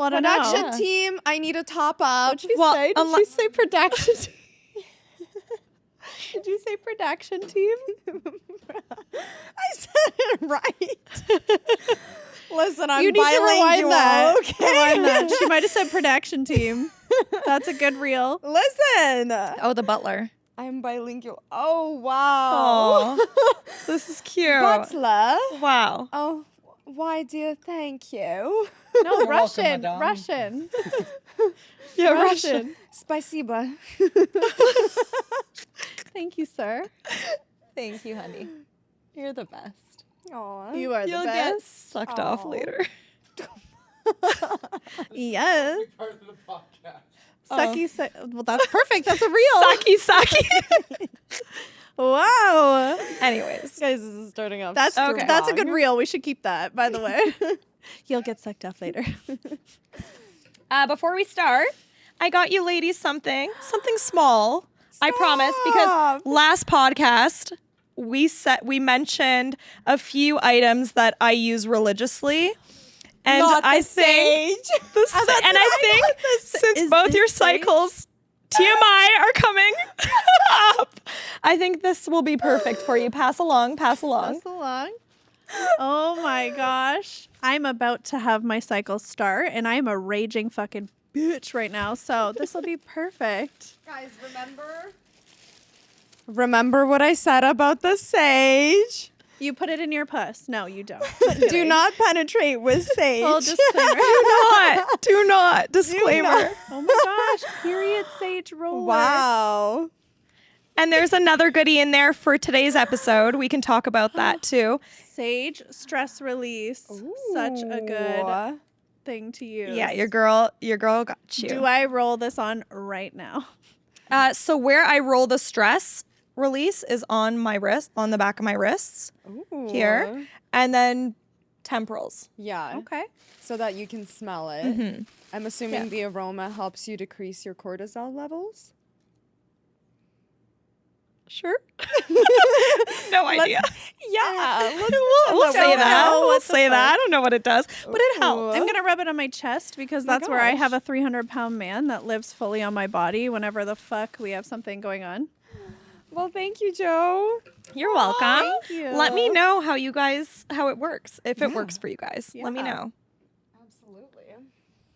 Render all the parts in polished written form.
Well, I don't production know. team, I need a top up. What'd she say? Did she say production team? Did you say production team? I said it right. Listen, I'm You need to bilingual. rewind that. Okay. Rewind that. She might have said production team. That's a good reel. Listen. Oh, the butler. I'm bilingual. Oh, wow. Oh, this is cute. Butler. Wow. Oh, why, dear? Thank you. No, You're welcome, Russian. madame. Russian. Yeah, Russian. Spasiba. Thank you, sir. Thank you, honey. You're the best. Aw. You are the You'll get best. sucked off Aw. later. Yes. Part of the podcast. Sucky. Well, that's perfect. That's a reel. Sucky. Wow. Anyways. Guys, this is starting off That's Okay. that's a good reel. We should keep that, by the way. You'll get sucked off later. Before we start, I got you ladies something small. I promise, because Stop. last podcast we mentioned a few items that I use religiously, and Not the I think since Is both this your sage? cycles TMI are coming up, I think this will be perfect for you. Pass along. Pass along. Oh my gosh. I'm about to have my cycle start, and I'm a raging fucking bitch right now, so this will be perfect. Guys, remember what I said about the sage? You put it in your puss. No, you don't. Do not penetrate with sage. Full disclaimer. Do not. Disclaimer. Oh my gosh. Period sage roller. Wow. And there's another goodie in there for today's episode. We can talk about that too. Sage stress release. Such a good thing to use. Yeah, your girl got you. Do I roll this on right now? So where I roll the stress release is on my wrist, on the back of my wrists here, and then temporals. Yeah. Okay. So that you can smell it. Mm-hmm. I'm assuming the aroma helps you decrease your cortisol levels. Sure. No idea. Yeah. We'll say that. know We'll what the say that. fuck. I don't know what it does, but it helps. I'm going to rub it on my chest because my that's where I gosh. have a 300-pound man that lives fully on my body whenever the fuck we have something going on. Well, thank you, Joe. You're welcome. Thank you. Let me know how it works. If it works for you guys, let me Yeah. know. Absolutely.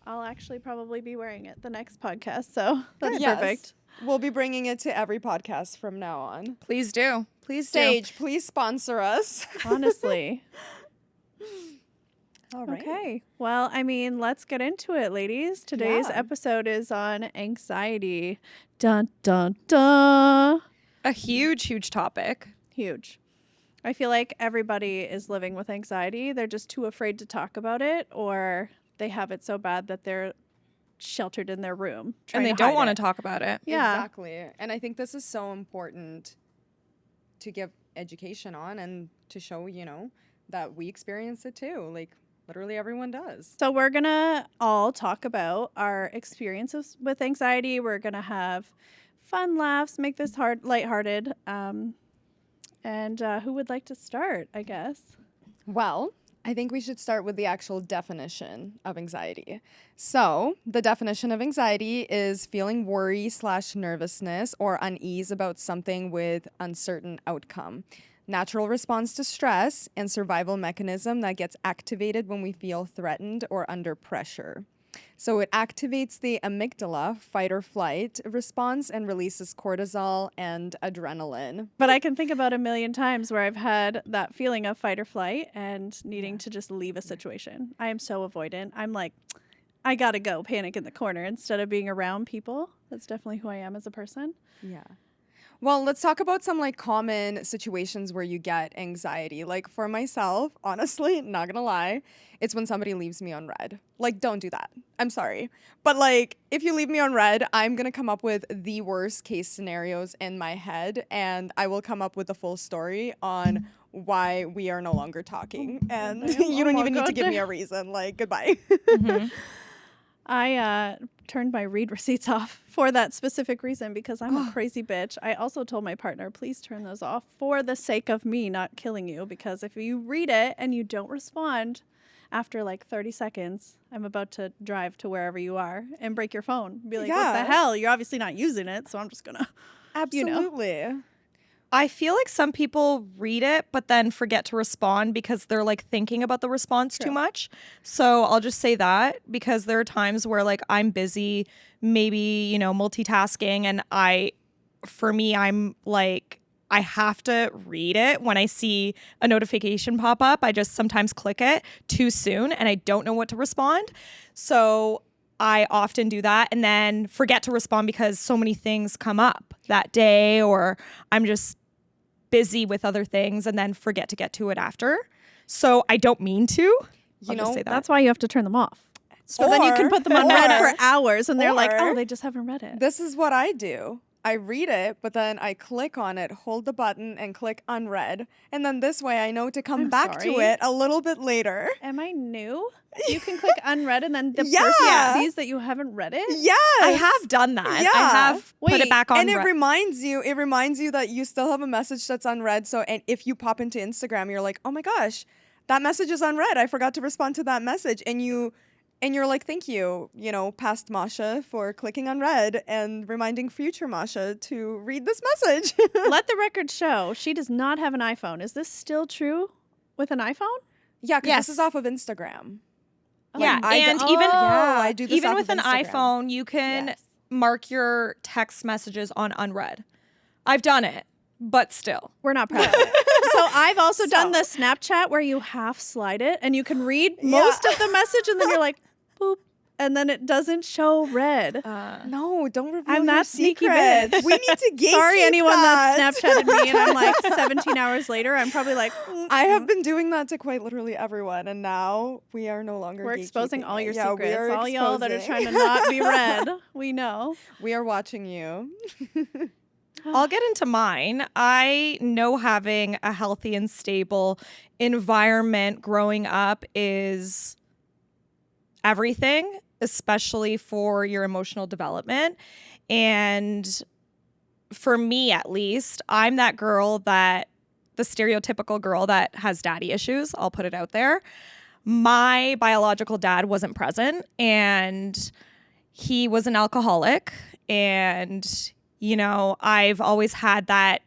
I'll actually probably be wearing it the next podcast, so that's Yes. perfect. We'll be bringing it to every podcast from now on. Please do. Please do. Sage, please sponsor us. Honestly. All right. Okay. Well, I mean, let's get into it, ladies. Today's Yeah. episode is on anxiety. Dun, dun, dun. A huge topic. Huge. I feel like everybody is living with anxiety. They're just too afraid to talk about it, or they have it so bad that they're sheltered in their room. And they don't want to talk about it. Yeah. Exactly. And I think this is so important to give education on and to show, that we experience it too. Like literally everyone does. So we're going to all talk about our experiences with anxiety. We're going to have fun laughs, make this lighthearted. And who would like to start, I guess? Well, I think we should start with the actual definition of anxiety. So, the definition of anxiety is feeling worry/nervousness or unease about something with uncertain outcome. Natural response to stress and survival mechanism that gets activated when we feel threatened or under pressure. So it activates the amygdala, fight or flight response, and releases cortisol and adrenaline. But I can think about a million times where I've had that feeling of fight or flight and needing to just leave a situation. I am so avoidant. I'm like, I gotta go, panic in the corner instead of being around people. That's definitely who I am as a person. Yeah. Well, let's talk about some common situations where you get anxiety. Like for myself, honestly, not gonna lie, it's when somebody leaves me on red. Like, don't do that. I'm sorry. But if you leave me on red, I'm gonna come up with the worst case scenarios in my head, and I will come up with the full story on why we are no longer talking. And you don't even need to give me a reason. Goodbye. Mm-hmm. I turned my read receipts off for that specific reason because I'm a crazy bitch. I also told my partner, please turn those off for the sake of me not killing you, because if you read it and you don't respond, after like 30 seconds, I'm about to drive to wherever you are and break your phone. Be like, what Yeah. the hell? You're obviously not using it, so I'm just gonna, you know. Absolutely. I feel like some people read it, but then forget to respond because they're like thinking about the response too much. So I'll just say that because there are times where like I'm busy, maybe, you know, multitasking. And for me, I'm like, I have to read it when I see a notification pop up. I just sometimes click it too soon and I don't know what to respond. So I often do that and then forget to respond because so many things come up that day, or I'm just busy with other things and then forget to get to it after. So I don't mean to. You I'll know, just say that. That's why you have to turn them off. So then you can put them on read for hours and they're like, oh, they just haven't read it. This is what I do. I read it, but then I click on it, hold the button, and click unread. And then this way I know to come back to it a little bit later. Am I new? You can click unread and then the Yeah. person sees that you haven't read it? Yes. I have done that. Yeah. I have put Wait, it back on. And it reminds you that you still have a message that's unread. So, and if you pop into Instagram, you're like, oh my gosh, that message is unread. I forgot to respond to that message. And you're like, thank you, you know, past Masha for clicking unread and reminding future Masha to read this message. Let the record show she does not have an iPhone. Is this still true with an iPhone? Yeah, because Yes. this is off of Instagram. Yeah, I and do- even I do this even off with of an Instagram. iPhone, you can Yes. mark your text messages on unread. I've done it, but still. We're not proud of it. So I've also done So- the Snapchat where you half slide it and you can read most of the message and then you're like, boop, and then it doesn't show red. No, don't reveal I'm your that sneaky secrets. bitch. We need to gatekeep Sorry, anyone that. that Snapchatted me and I'm like 17 hours later, I'm probably like, I have been doing that to quite literally everyone, and now we are no longer. we're exposing gatekeeping all it. your Yeah, we secrets. are All y'all that are exposing. trying to not be read. We know. We are watching you. I'll get into mine. I know having a healthy and stable environment growing up is everything, especially for your emotional development. And for me, at least, I'm that girl that the stereotypical girl that has daddy issues. I'll put it out there. My biological dad wasn't present and he was an alcoholic. And, you know, I've always had that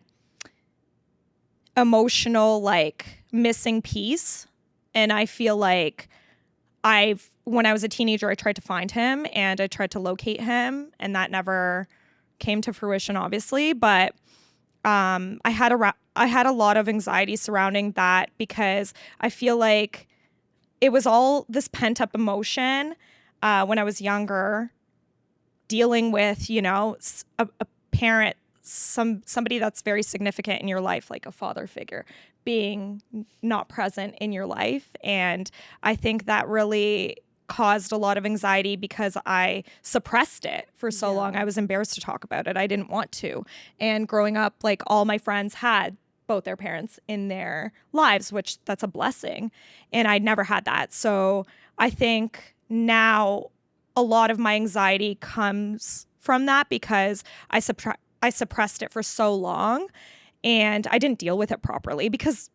emotional, like, missing piece. And I feel like when I was a teenager, I tried to find him and I tried to locate him, and that never came to fruition, obviously. But I had a lot of anxiety surrounding that because I feel like it was all this pent up emotion when I was younger, dealing with, you know, a parent, somebody that's very significant in your life, like a father figure, being not present in your life. And I think that really caused a lot of anxiety because I suppressed it for so long. I was embarrassed to talk about it. I didn't want to. And growing up, like, all my friends had both their parents in their lives, which that's a blessing. And I'd never had that. So I think now a lot of my anxiety comes from that because I suppressed it for so long and I didn't deal with it properly because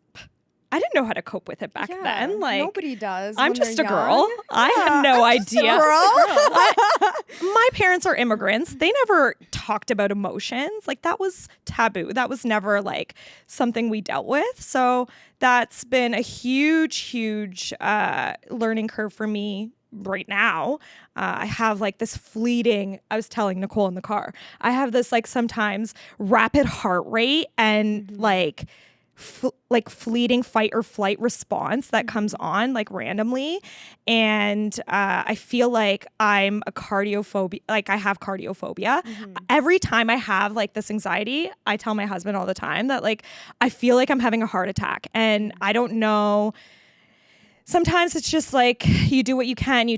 I didn't know how to cope with it back then. Like, nobody does. I'm when just they're a girl. young. I had no idea. Girl. My parents are immigrants. They never talked about emotions. Like, that was taboo. That was never like something we dealt with. So that's been a huge learning curve for me right now. I have like this fleeting, I was telling Nicole in the car, I have this like sometimes rapid heart rate and like fleeting fight or flight response that comes on like randomly. And I feel like I'm a cardiophobia, like I have cardiophobia. Every time I have like this anxiety, I tell my husband all the time that like, I feel like I'm having a heart attack and I don't know. Sometimes it's just like you do what you can. You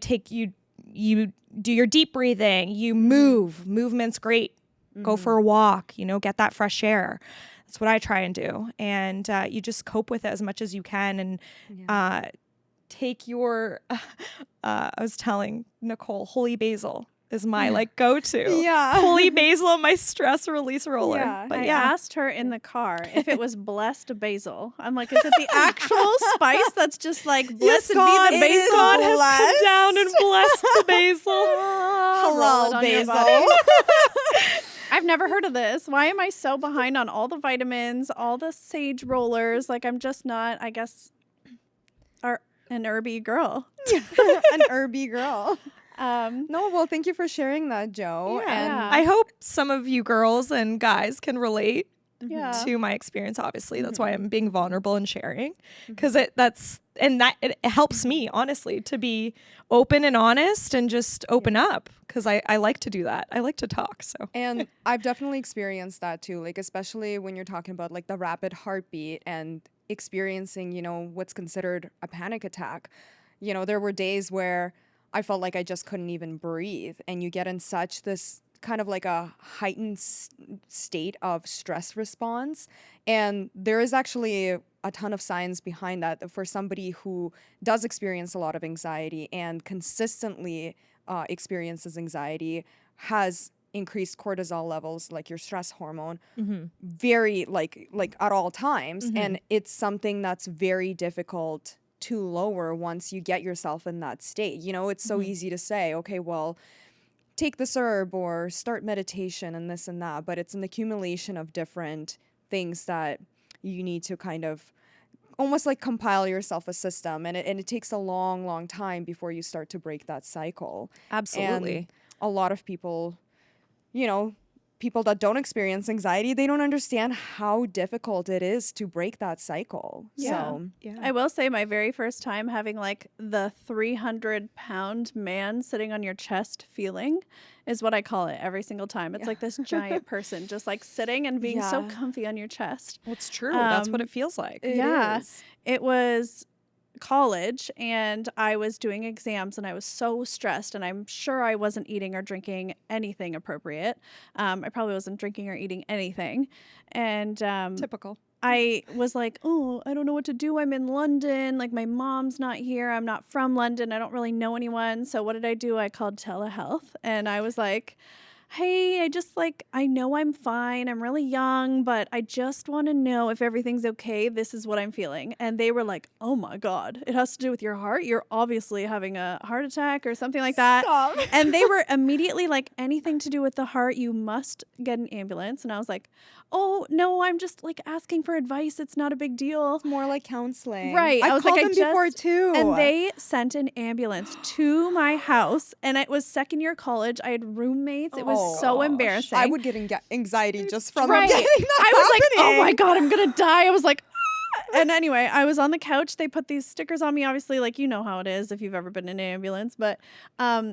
do your deep breathing, you move. Movement's great. Go for a walk, you know, get that fresh air. That's what I try and do. And you just cope with it as much as you can and take your, I was telling Nicole, holy basil. is my like go-to. Yeah. Holy basil, my stress release roller. Yeah. But I yeah. asked her in the car if it was blessed basil. I'm like, is it the actual spice that's just like, blessed God, be the it is basil? God has blessed. come down and blessed the basil. Roll it Halal on your basil. body. I've never heard of this. Why am I so behind on all the vitamins, all the sage rollers? Like, I'm just not, I guess, an herby girl. An herby girl. Um, No, well, thank you for sharing that, Joe. Yeah. I hope some of you girls and guys can relate yeah. to my experience. Obviously, that's why I'm being vulnerable and sharing, Mm-hmm. because it helps me honestly to be open and honest and just open up, because I like to do that. I like to talk. So And I've definitely experienced that too, like especially when you're talking about like the rapid heartbeat and experiencing, you know, what's considered a panic attack. You know, there were days where I felt like I just couldn't even breathe, and you get in such this kind of like a heightened state of stress response. And there is actually a ton of science behind that for somebody who does experience a lot of anxiety and consistently experiences anxiety, has increased cortisol levels, like your stress hormone, very like at all times. And it's something that's very difficult to lower once you get yourself in that state. You know, it's so easy to say, okay, well, take this herb or start meditation and this and that, but it's an accumulation of different things that you need to kind of almost like compile yourself a system, and it takes a long time before you start to break that cycle. absolutely. And a lot of people, you know, people that don't experience anxiety, they don't understand how difficult it is to break that cycle. Yeah. So Yeah. I will say my very first time having like the 300-pound man sitting on your chest feeling is what I call it every single time. It's like this giant person just like sitting and being so Yeah. comfy on your chest. Well, it's true. That's what Um, it feels like. it Yeah. is. It was college and I was doing exams and I was so stressed, and I'm sure I wasn't eating or drinking anything appropriate. I probably wasn't drinking or eating anything. And Typical. I was like, oh, I don't know what to do. I'm in London. Like, my mom's not here. I'm not from London. I don't really know anyone. So what did I do? I called telehealth, and I was like, hey, I know I'm fine. I'm really young, but I just want to know if everything's okay. This is what I'm feeling. And they were like, oh my God, it has to do with your heart. You're obviously having a heart attack or something like that. Stop. And they were immediately like, anything to do with the heart, you must get an ambulance. And I was like, oh, no, I'm just like asking for advice. It's not a big deal. It's more like counseling. Right. I I've was called like, them before too. And they sent an ambulance to my house. And it was second year college. I had roommates. It was so gosh. embarrassing. I would get anxiety just from Right. getting that I was like, oh happening. my God, I'm going to die. I was like, ah. And anyway, I was on the couch. They put these stickers on me. Obviously, like, you know how it is if you've ever been in an ambulance. But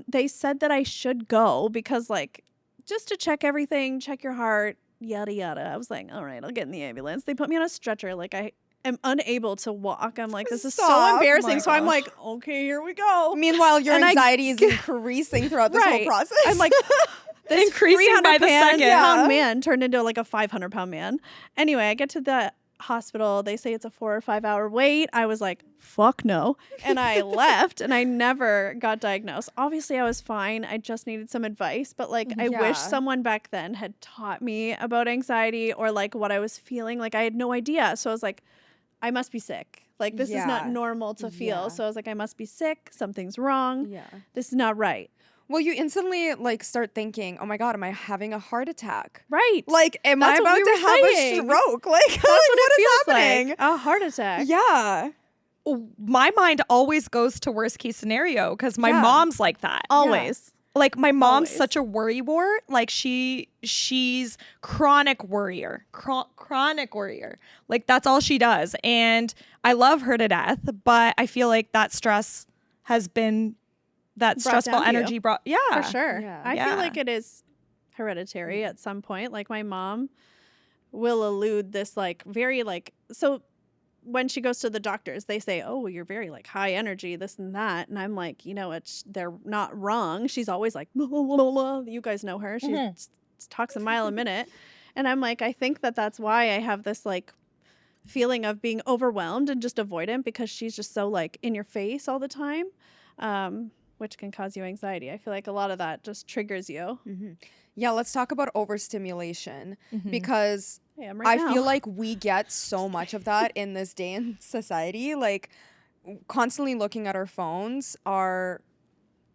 they said that I should go because, like, just to check everything, check your heart, yada, yada. I was like, all right, I'll get in the ambulance. They put me on a stretcher. Like, I am unable to walk. I'm like, this is so Stop. embarrassing. My So I'm gosh. like, okay, here we go. Meanwhile, your And I- anxiety is increasing throughout this whole Right. process. I'm like, this Increasing by the 300-pound second. Yeah. man turned into like a 500-pound man. Anyway, I get to the hospital. They say it's a 4 or 5 hour wait. I was like, fuck no. And I left, and I never got diagnosed. Obviously, I was fine. I just needed some advice. But like, I Yeah. wish someone back then had taught me about anxiety or like what I was feeling. Like, I had no idea. So I was like, I must be sick. Like, this is not Yeah. normal to feel. Yeah. So I was like, I must be sick. Something's wrong. Yeah. This is not right. Well, you instantly like start thinking, "Oh my God, am I having a heart attack? Right. Like, am That's I what about we to were have saying. a stroke? Like, That's what it is feels happening? like. A heart attack. Yeah. My mind always goes to worst case scenario because my Yeah. mom's like that. Always. Like my mom's Always. such a worry wart. Like she's chronic worrier, chronic worrier. Like that's all she does. And I love her to death, but I feel like that stress has been that Brought stressful down to you. energy brought. Yeah. For sure. Yeah. I Yeah. feel like it is hereditary at some point. Like, my mom will elude this, like, very, like, so when she goes to the doctors, they say, oh, you're very, like, high energy, this and that. And I'm like, you know, they're not wrong. She's always like, you guys know her. She talks a mile a minute. And I'm like, I think that's why I have this, like, feeling of being overwhelmed and just avoidant, because she's just so, like, in your face all the time. which can cause you anxiety. I feel like a lot of that just triggers you. Yeah, let's talk about overstimulation because Hey, I'm I right now. feel like we get so much of that in this day in society. Like, constantly looking at our phones are,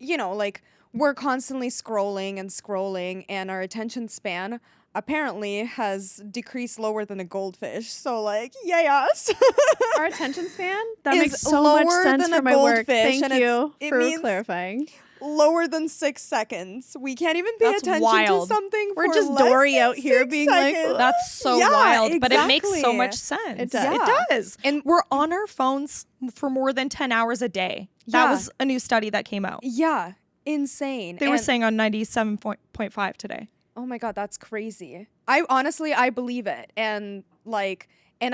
like, we're constantly scrolling, and our attention span apparently has decreased lower than a goldfish. So, like, yay us. Our attention span? That Is makes so much lower sense than for a my work. goldfish, Thank and you it for means clarifying. lower than 6 seconds. We can't even pay That's attention wild. to something We're for just less Dory than out here 6 being like, seconds. That's so Yeah, wild, but it makes so exactly. much sense. It does. Yeah. It does. And- we're on our phones for more than 10 hours a day. That Yeah. was a new study that came out. Yeah, insane. They were And- saying on 97.5 today. oh my God, that's crazy. I believe it. And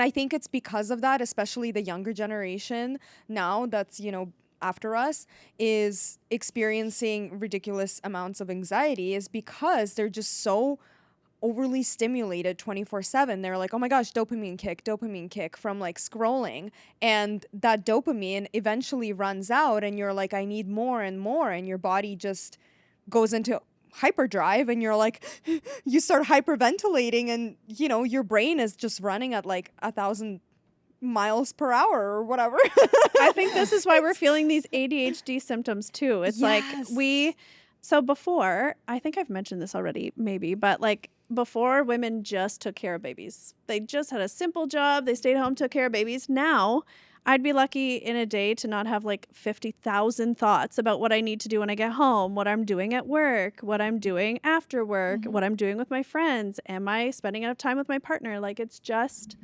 I think it's because of that, especially the younger generation now that's, after us is experiencing ridiculous amounts of anxiety is because they're just so overly stimulated 24/7. They're like, oh my gosh, dopamine kick from like scrolling. And that dopamine eventually runs out and you're like, I need more and more. And your body just goes into hyperdrive and you're like, you start hyperventilating and, your brain is just running at like 1,000 miles per hour or whatever. I think this is why we're feeling these ADHD symptoms too. It's Yes. like so before, I think I've mentioned this already, maybe, but like before women just took care of babies. They just had a simple job. They stayed home, took care of babies. Now I'd be lucky in a day to not have like 50,000 thoughts about what I need to do when I get home, what I'm doing at work, what I'm doing after work, what I'm doing with my friends. Am I spending enough time with my partner? Like it's just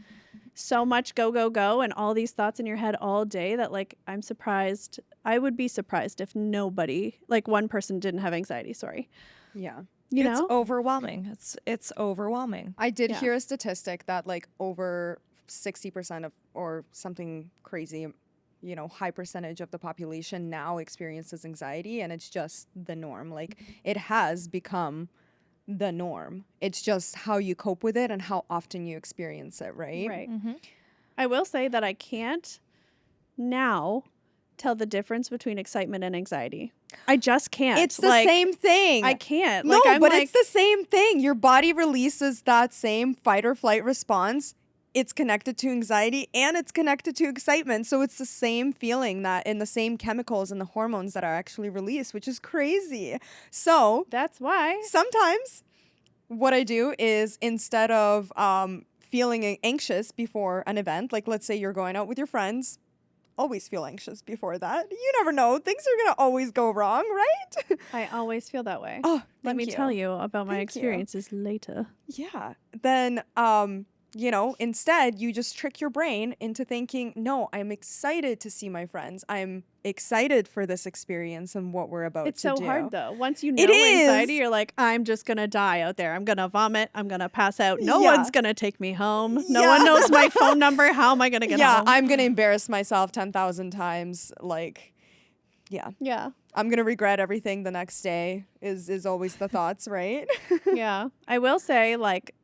so much go, and all these thoughts in your head all day that like I'm surprised. I would be surprised if nobody, like one person didn't have anxiety. Sorry. Yeah. You It's know? overwhelming. It's overwhelming. I did Yeah. hear a statistic that like over 60% of or something crazy, high percentage of the population now experiences anxiety and it's just the norm. Like it has become the norm. It's just how you cope with it and how often you experience it, right? Right. Mm-hmm. I will say that I can't now tell the difference between excitement and anxiety. I just can't. It's the Like, same thing. I can't. No, Like, I'm but like, it's the same thing. Your body releases that same fight or flight response. It's connected to anxiety and it's connected to excitement. So it's the same feeling that in the same chemicals and the hormones that are actually released, which is crazy. So that's why. sometimes what I do is instead of feeling anxious before an event, like let's say you're going out with your friends, always feel anxious before that. You never know. Things are going to always go wrong, right? I always feel that way. Oh, Let me thank tell you about my Thank you. experiences later. Yeah. Then, instead you just trick your brain into thinking, no, I'm excited to see my friends. I'm excited for this experience and what we're about It's to so do. hard though. Once you know It anxiety, is. you're like, I'm just gonna die out there. I'm gonna vomit. I'm gonna pass out. No Yeah. one's gonna take me home. No Yeah. one knows my phone number. How am I gonna get Yeah, home? I'm going to embarrass myself 10,000 times. Like, yeah. Yeah. I'm going to regret everything the next day is always the thoughts, right? Yeah. I will say, like,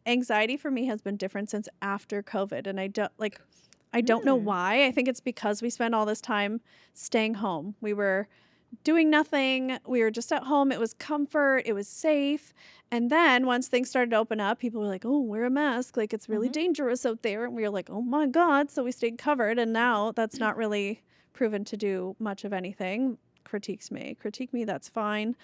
anxiety for me has been different since after COVID. And I don't know why. I think it's because we spent all this time staying home. We were doing nothing. We were just at home. It was comfort. It was safe. And then once things started to open up, people were like, oh, wear a mask. Like, it's really dangerous out there. And we were like, oh my God. So we stayed covered. And now that's not really proven to do much of anything. Critique me. That's fine.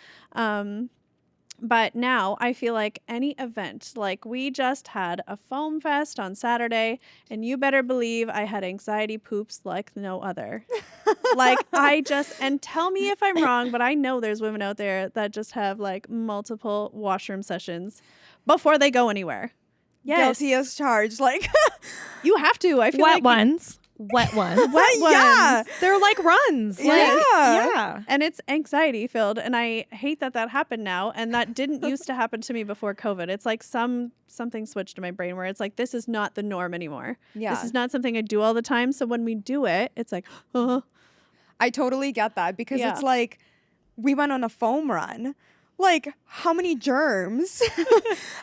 But now I feel like any event, like we just had a foam fest on Saturday, and you better believe I had anxiety poops like no other. And tell me if I'm wrong, but I know there's women out there that just have like multiple washroom sessions before they go anywhere. Yes. Guilty as charged. Like, You have to. I feel Wet like ones. Wet ones. Wet ones. Yeah. They're like runs. Like, Yeah. yeah. And it's anxiety filled, and I hate that happened now, and that didn't used to happen to me before COVID. It's like something switched in my brain where it's like, this is not the norm anymore. Yeah. This is not something I do all the time. So when we do it, it's like, I totally get that because Yeah. it's like we went on a foam run. Like, how many germs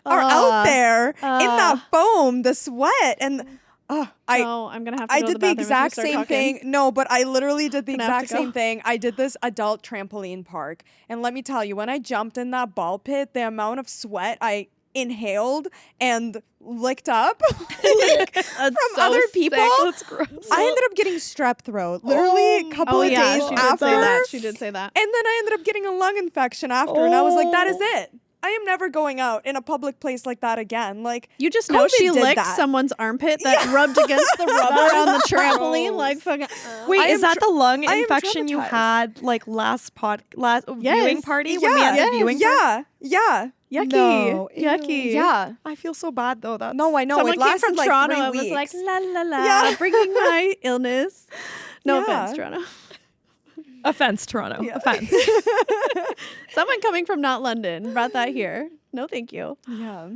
are out there in that foam, the sweat? And I'm gonna have to I go to did the the bathroom if you exact start same talking. thing. No, but I literally did the Gonna have exact to go. same thing. I did this adult trampoline park. And let me tell you, when I jumped in that ball pit, the amount of sweat I inhaled and licked up like, from so other sick. people, That's gross. I ended up getting strep throat literally a couple of days she after. did say that. She did say that. And then I ended up getting a lung infection after. And I was like, that is Oh. it. I am never going out in a public place like that again. Like, You just know she COVID did licked that. someone armpit that rubbed against the rubber on the trampoline. Like fucking. Wait, I is am that the lung I am infection you traumatized. had like last viewing Yes. party when we had the viewing party? Yeah. Yucky. No, ew. Yucky. Yeah. I feel so bad though. That's No, I know. Someone it came lasted from like Toronto 3 and was like, weeks. la la la, Yeah. bringing my illness. No Yeah. offense, Toronto. offense, Toronto. Yeah. Offense. Someone coming from not London brought that here. No, thank you. Yeah.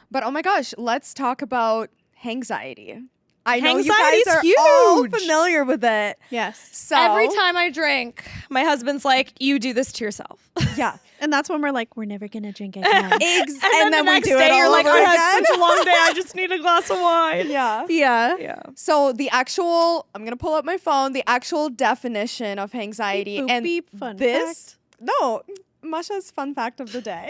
But oh my gosh, let's talk about Hangxiety. I know you guys Hangxiety's are all huge. familiar with it. Yes. So Every time I drink, my husband's like, "You do this to yourself." yeah. And that's when we're like, we're never going to drink again. And then the we next do day, it all you're like, over "I had again. such a long day. I just need a glass of wine." Yeah. yeah. Yeah. So the actual, I'm gonna pull up my phone. The actual definition of Hangxiety, Beep, boop, and beep, fun this, no, Masha's fun fact of the day.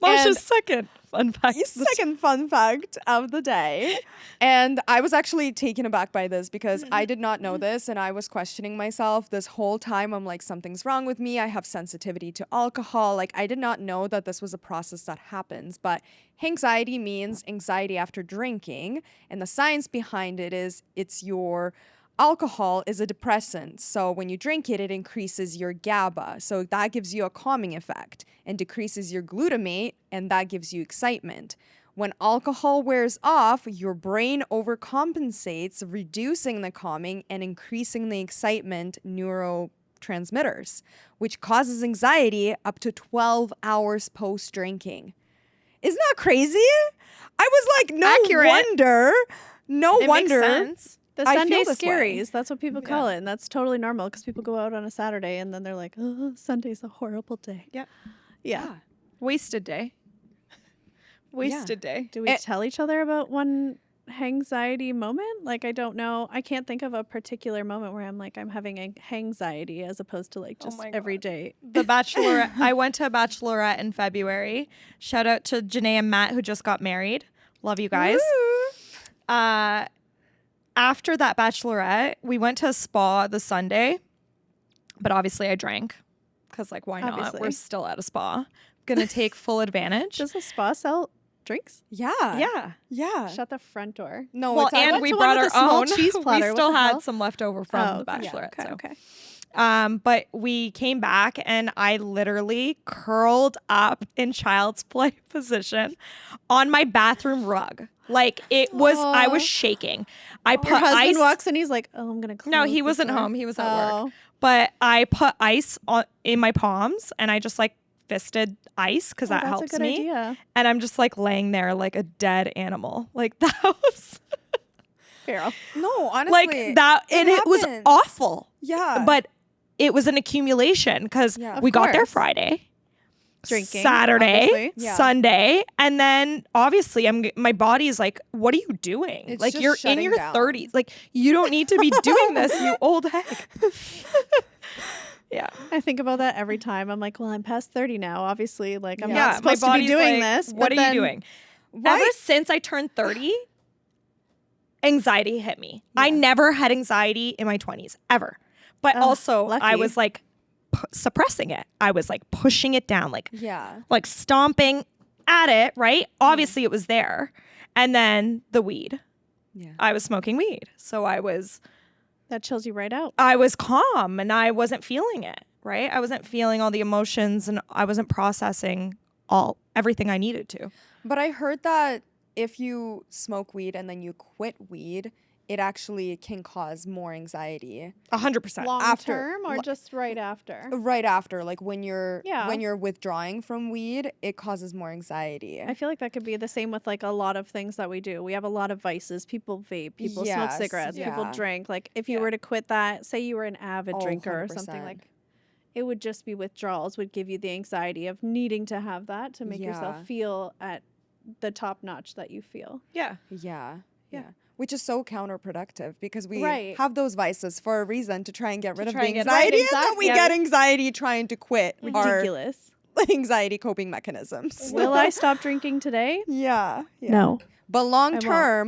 Masha's second fun fact. Second fun fact of the day. And I was actually taken aback by this because I did not know this and I was questioning myself this whole time. I'm like, something's wrong with me. I have sensitivity to alcohol. Like, I did not know that this was a process that happens. But Hangxiety means anxiety after drinking. And the science behind it is it's your alcohol is a depressant. So when you drink it, it increases your GABA. So that gives you a calming effect and decreases your glutamate, and that gives you excitement. When alcohol wears off, your brain overcompensates, reducing the calming and increasing the excitement neurotransmitters, which causes anxiety up to 12 hours post drinking. Isn't that crazy? I was like, no Accurate. wonder. No It wonder. makes sense. The I Sunday feel this way. scaries. That's what people call it. And that's totally normal because people go out on a Saturday and then they're like, oh, Sunday's a horrible day. Yep. Yeah. Wasted day. Wasted day. Do we tell each other about one hangxiety moment? Like, I don't know. I can't think of a particular moment where I'm like, I'm having a hangxiety as opposed to like just my every God. day. The Bachelorette. I went to a Bachelorette in February. Shout out to Janae and Matt who just got married. Love you guys. After that Bachelorette, we went to a spa the Sunday, but obviously I drank because, like, why not? Obviously. We're still at a spa. Gonna take full advantage. Does the spa sell drinks? Yeah. Yeah. Yeah. Shut the front door. No, Well, it's and went we to one brought with our a small own cheese platter. We What still the had hell? some left over from the okay. Bachelorette. Okay, so. okay. But we came back and I literally curled up in child's play position on my bathroom rug. Like it was, I was shaking. I put Your husband ice. walks in, he's like, oh, I'm going to close No, he the wasn't door. home. He was at Oh. work. But I put ice in my palms and I just like fisted ice because that that's helps a good me. idea. And I'm just like laying there like a dead animal. Like that was Feral. No, honestly. like that. And it was happens. awful. Yeah. But it was an accumulation because Yeah. we Of got there course. Friday, Drinking, Saturday, obviously. Yeah. Sunday, and then obviously my body's like, what are you doing? It's like just you're in shutting your down. 30s. Like you don't need to be doing this, you old heck. Yeah. I think about that every time. I'm like, well, I'm past 30 now. Obviously, like I'm Yeah, not my supposed to be body's doing like, this. What but are then- you doing? Right? Ever since I turned 30, anxiety hit me. I never had anxiety in my 20s, ever. But also, I lucky. was like suppressing it. I was like pushing it down, Yeah. like stomping at it, right? Obviously, it was there. And then the weed. Yeah. I was smoking weed. So I was That chills you right out. calm and I wasn't feeling it, right? I wasn't feeling all the emotions and I wasn't processing everything I needed to. But I heard that if you smoke weed and then you quit weed, it actually can cause more anxiety 100%. Long after- term or just right after? right after. Like when you're Yeah. withdrawing from weed, it causes more anxiety. I feel like that could be the same with like a lot of things that we do. We have a lot of vices. People vape, people smoke Yes, cigarettes, people yeah. drink. Like if you Yeah. were to quit that, say you were an avid Oh, drinker or something, 100%. like it would just be withdrawals would give you the anxiety of needing to have that to make Yeah. yourself feel at the top notch that you feel. Yeah. Yeah. Yeah. Which is so counterproductive because we Right. have those vices for a reason to try and get rid of try the and get- anxiety, Right, and then we exactly. get anxiety trying to quit our Ridiculous. anxiety coping mechanisms. Will I stop drinking today? Yeah. No. But won't.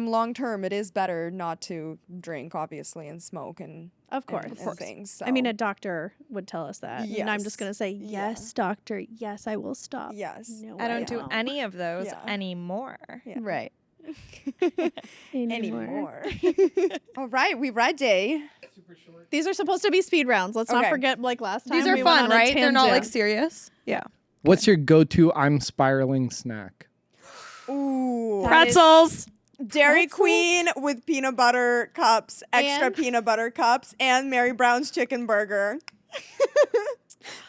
long term, it is better not to drink, obviously, and smoke and Of course. and things. So. I mean, a doctor would tell us that. And I'm just Yes. going to say, Yeah. yes, doctor. Yes, I will stop. yes. No, I don't do won't. any of those Yeah. anymore. Yeah. Right. Anymore. All right, we ready. These are supposed to be speed rounds. Let's not Okay. forget like last time. These are we went fun, on a right? They're not like tangent. serious. Yeah. What's your go-to I'm spiraling snack? Ooh. That is- Pretzels. Dairy Pretzels? Queen with peanut butter cups, extra And- peanut butter cups, and Mary Brown's chicken burger.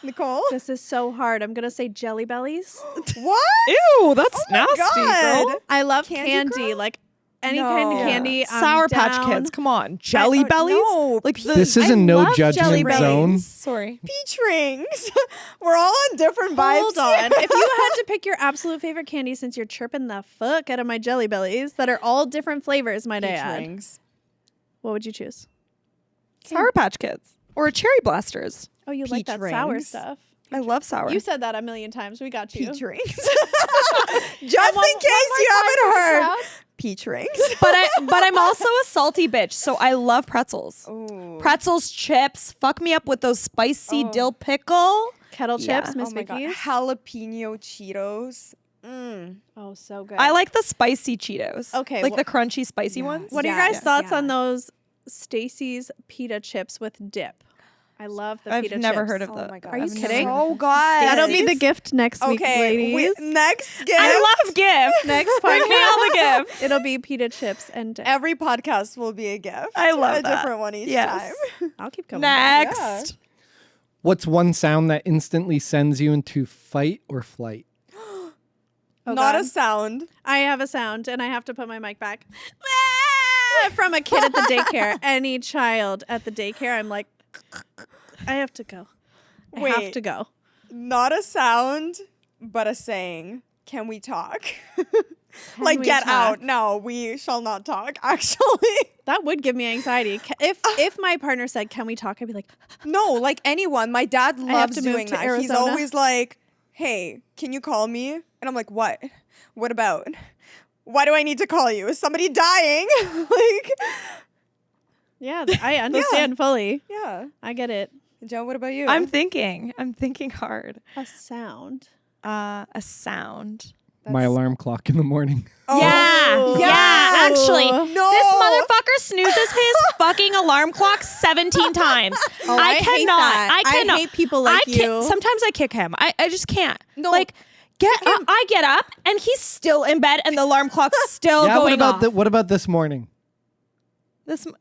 Nicole? This is so hard. I'm going to say Jelly Bellies. What? Ew, that's Oh my nasty, God. girl. I love Candy candy. girl? Like any kind of No. candy. I'm Sour Patch down. Kids. Come on. Jelly Bellies? No, Like This is I a no love Jelly judgment Bellies. zone. Sorry. peach rings. We're all on different vibes. Hold on. If you had to pick your absolute favorite candy, since you're chirping the fuck out of my Jelly Bellies that are all different flavors, might I Peach add, rings. what would you choose? Sour Patch Kids. Or Cherry Blasters. Oh, you like Peach that sour rings. stuff. I love sour. You said that a million times. We got you. Peach rings. Just in case you haven't heard. Peach rings. but I'm also a salty bitch, so I love pretzels. Ooh. Pretzels, chips, fuck me up with those spicy Oh. dill pickle. Kettle Yeah. chips, Miss Oh my God. Vicky's. Jalapeno Cheetos. Mm. Oh, so good. I like the spicy Cheetos. Okay, Like well- the crunchy spicy Yes. ones. What are your guys' Yes, thoughts yeah. on those Stacy's pita chips with dip? I love the I've pita never chips. heard of Oh that. my God. Are you I've never kidding? heard of So it. good. That'll be the Stacy's? gift next week, Okay, ladies. next gift. I love gifts. Next Bring me all the podcast, gifts. it'll be pita chips and dip. Every podcast will be a gift. I love a that. different one each Yes. time. I'll keep coming. back. Next. What's one sound that instantly sends you into fight or flight? Oh, Not God. a sound. I have a sound and I have to put my mic back. From a kid at the daycare. Any child at the daycare, I'm like, I have to go. I have Wait. to go. Not a sound, but a saying. Can we talk? Like, we get talk? out. No, we shall not talk, actually. That would give me anxiety. If my partner said, "Can we talk?" I'd be like, No, like anyone. My dad have loves to move doing to that. He's Arizona. always like, hey, can you call me? And I'm like, what? What about? Why do I need to call you? Is somebody dying? Like, "Yeah, I understand fully. yeah. I get it." Joe, what about you? I'm thinking hard. A sound. A sound. My alarm clock in the morning. Oh, Yeah. yes. Actually, No. this motherfucker snoozes his fucking alarm clock 17 times. Oh, I hate cannot. that. I cannot. hate people like I can't. you. Sometimes I kick him. I just can't. No. Like, I get up and he's still in bed and the alarm clock's still Yeah, going off. what about this morning?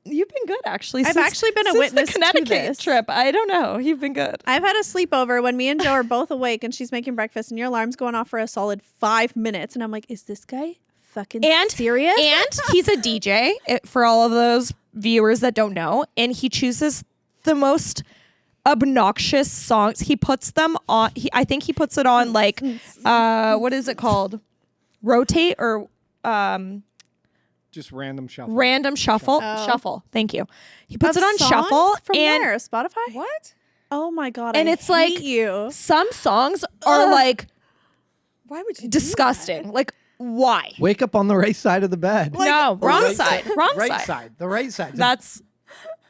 You've been good, actually. I've since- actually been a since witness the to Connecticut this. trip. I don't know. You've been good. I've had a sleepover when me and Joe are both awake and she's making breakfast and your alarm's going off for a solid 5 minutes and I'm like, is this guy fucking And serious? And he's a DJ for all of those viewers that don't know, and he chooses the most obnoxious songs. He puts them on. I think he puts it on like, what is it called? Rotate or Just random shuffle. random shuffle. Oh. Shuffle. Thank you. He puts Of it on songs? shuffle, From and where? Spotify? What? Oh my god! And I it's like- hate you. some songs are like Why would you disgusting. Like, why? Wake up on the right side of the bed. No, Or wrong right side. Wrong right side. side. The right side. That's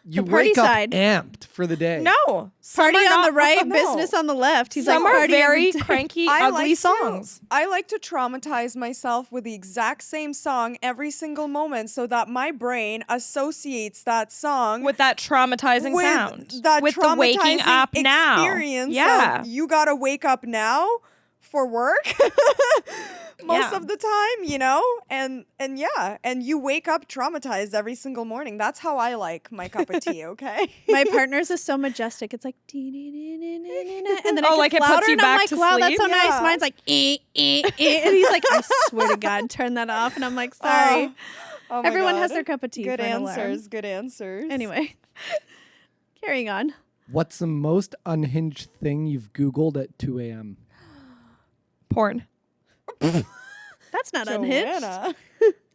you the party wake up side. amped for the day. no. Some Party are on not- the right, no. business on the left. He's Some like are party very every day. cranky, I ugly like songs. I like to traumatize myself with the exact same song every single moment so that my brain associates that song With that traumatizing with sound. that with the waking traumatizing up now. experience. Yeah. Of you gotta wake up now for work most Yeah. of the time, you know? And yeah, and you wake up traumatized every single morning. That's how I like my cup of tea, okay? My partner's is so majestic. It's like dee-dee-dee-dee-dee-dee-dee. And then Oh, it like gets it puts louder you and I'm back like, to wow, that's sleep? so nice. Yeah. Mine's like and he's like, I swear to God, turn that off. And I'm like, sorry. Oh my Everyone has God. their cup of tea. Good for an alarm. answers. Good answers. Anyway, carrying on. What's the most unhinged thing you've Googled at 2 a.m.? Porn. That's not unhinged, Joanna.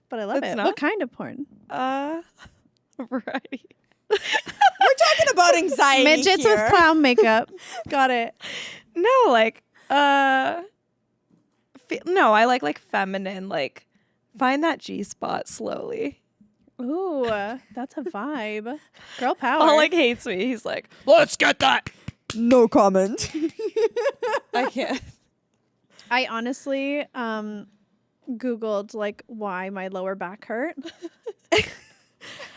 but I love It's it. not? What kind of porn? Variety. We're talking about anxiety Midgets here. with clown makeup. Got it. No, like no, I like feminine, like find that G spot slowly. Ooh, that's a vibe. Girl power. Paul like hates me. He's like, let's get that. No comment. I can't. I honestly Googled like why my lower back hurt.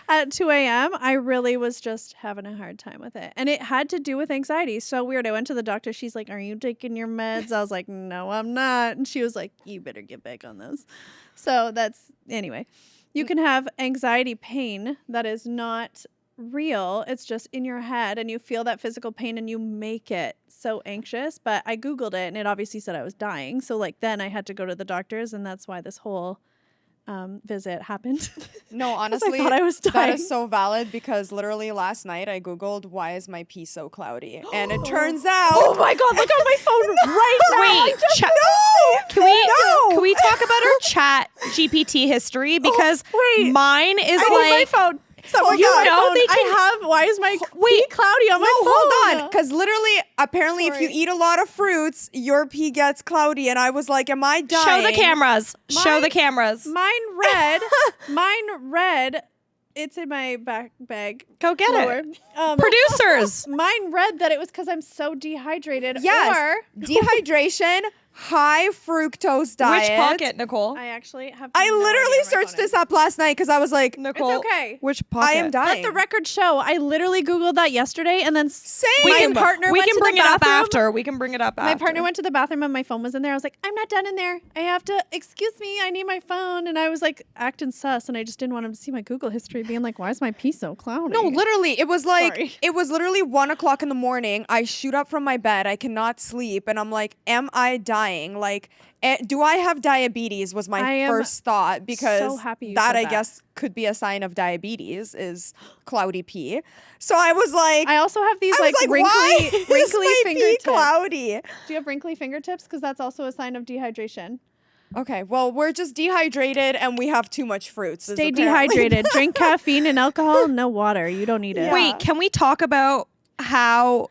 At 2 a.m., I really was just having a hard time with it. And it had to do with anxiety. So weird. I went to the doctor. She's like, are you taking your meds? I was like, no, I'm not. And she was like, you better get back on those. So that's, anyway. You can have anxiety pain that is not real. It's just in your head and you feel that physical pain and you make it so anxious. But I Googled it and it obviously said I was dying. So like then I had to go to the doctors and that's why this whole visit happened. No, honestly, thought I was that dying. is so valid because literally last night I Googled why is my pee so cloudy, and it turns out. Oh my god! Look on my phone right now. Wait, can we talk about our chat GPT history? Because wait. mine is I need my like phone. Hold you on. know Phone. they can have. Why is my pee cloudy on my No, phone? hold on. Because literally, apparently, if you Sorry. eat a lot of fruits, your pee gets cloudy. And I was like, am I dying? show the cameras. Show Mine- the cameras. Mine red. Mine red. It's in my back bag. Go get Lower. it. Producers. Mine read that it was because I'm so dehydrated. Yes. Or Dehydration, high fructose diet. Which pocket, Nicole? I actually have. I no idea literally where my searched phone this is. up last night because I was like, Nicole. It's okay. Which pocket? I am dying. Let the record show. I literally Googled that yesterday, and then Same. my partner we went can to bring the it up bathroom. after. We can bring it up My after. partner went to the bathroom and my phone was in there. I was like, I'm not done in there. I have to, excuse me, I need my phone. And I was like acting sus and I just didn't want him to see my Google history being like, why is my pee so cloudy? No, literally, it was like, Sorry. it was literally 1 o'clock in the morning. I shoot up from my bed. I cannot sleep. And I'm like, am I dying? Like, do I have diabetes was I my am first thought because so happy you that said I that. guess could be a sign of diabetes is cloudy pee. So I was like, I also have these I was like why wrinkly, is wrinkly my pee fingertips. cloudy? Do you have wrinkly fingertips? Because that's also a sign of dehydration. Okay, well, we're just dehydrated and we have too much fruits. is Stay apparently- dehydrated. Drink caffeine and alcohol, no water. You don't need it. Yeah. Wait, can we talk about how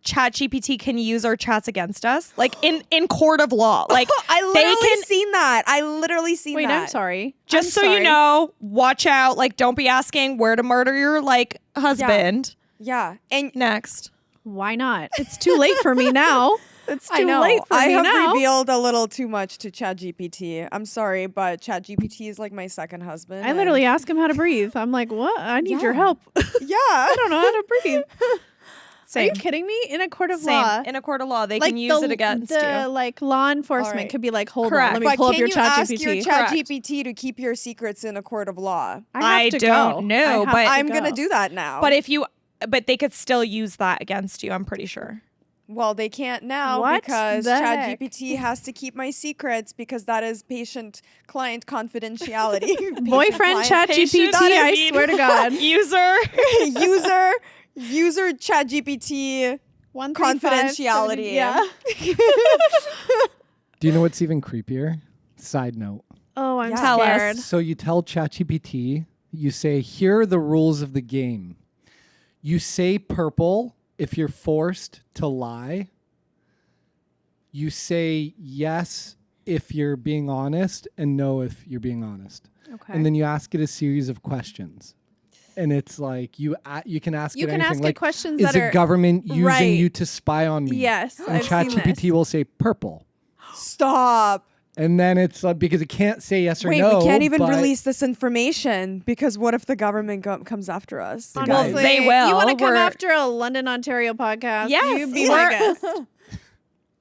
ChatGPT can use our chats against us? Like in court of law. Like I they literally can seen that. I literally seen Wait, that. I'm sorry. just I'm so you sorry. know, watch out. Like don't be asking where to murder your like husband. Yeah, and Next. Why not? It's too late for me now. It's I too know late for I me have now. revealed a little too much to ChatGPT. I'm sorry, but ChatGPT is like my second husband. I and- literally ask him how to breathe. I'm like, what? I need your Yeah. help. yeah. I don't know how to breathe. Are you Same. kidding me? In a court of Same. law, In a court of law, they like can use it against the you. like law enforcement Alright. could be like, hold Correct. on, let me But pull up can your you chat ask your GPT. Correct. ChatGPT to keep your secrets in a court of law? I I have to don't go. know, I have but- to I'm go. gonna do that now. But they could still use that against you, I'm pretty sure. well, they can't now What because the heck? ChatGPT has to keep my secrets because that is patient-client confidentiality. Boyfriend chat Patient-client- GPT. that I is- swear to God. User. user ChatGPT 1, 3, 5, confidentiality. 7, yeah. Do you know what's even creepier? Side note. Oh, I'm Yeah. Tell us. scared. So you tell ChatGPT, you say, here are the rules of the game. You say purple if you're forced to lie. You say yes if you're being honest and no if you're being honest. Okay. And then you ask it a series of questions. And it's like you can ask You it can anything ask it like, questions is that the are government using right. you to spy on me? Yes, And I've seen ChatGPT this. will say purple. Stop. And then it's like, because it can't say yes or Wait, no. we can't even but release this information because what if the government comes after us? Well, Guys? Honestly, they will. You want to come We're- after a London, Ontario podcast? Yes, you be my we're- guest.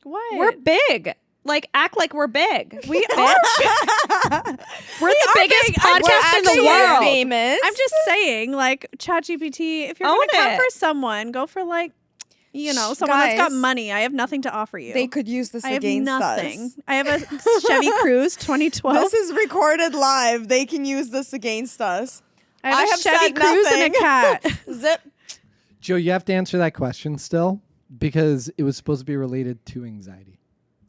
What? We're big. Like act like we're big. We are. We're the biggest big. I'm podcast in the actually world. famous. I'm just saying, like ChatGPT. If you're Own gonna come it. for someone, go for like, someone that's got Guys. money. I have nothing to offer you. They could use this I have against nothing. us. I have a Chevy Cruise 2012. This is recorded live. They can use this against us. I have I a have Chevy said Cruise and a nothing. cat. Zip. Joe, you have to answer that question still because it was supposed to be related to anxiety.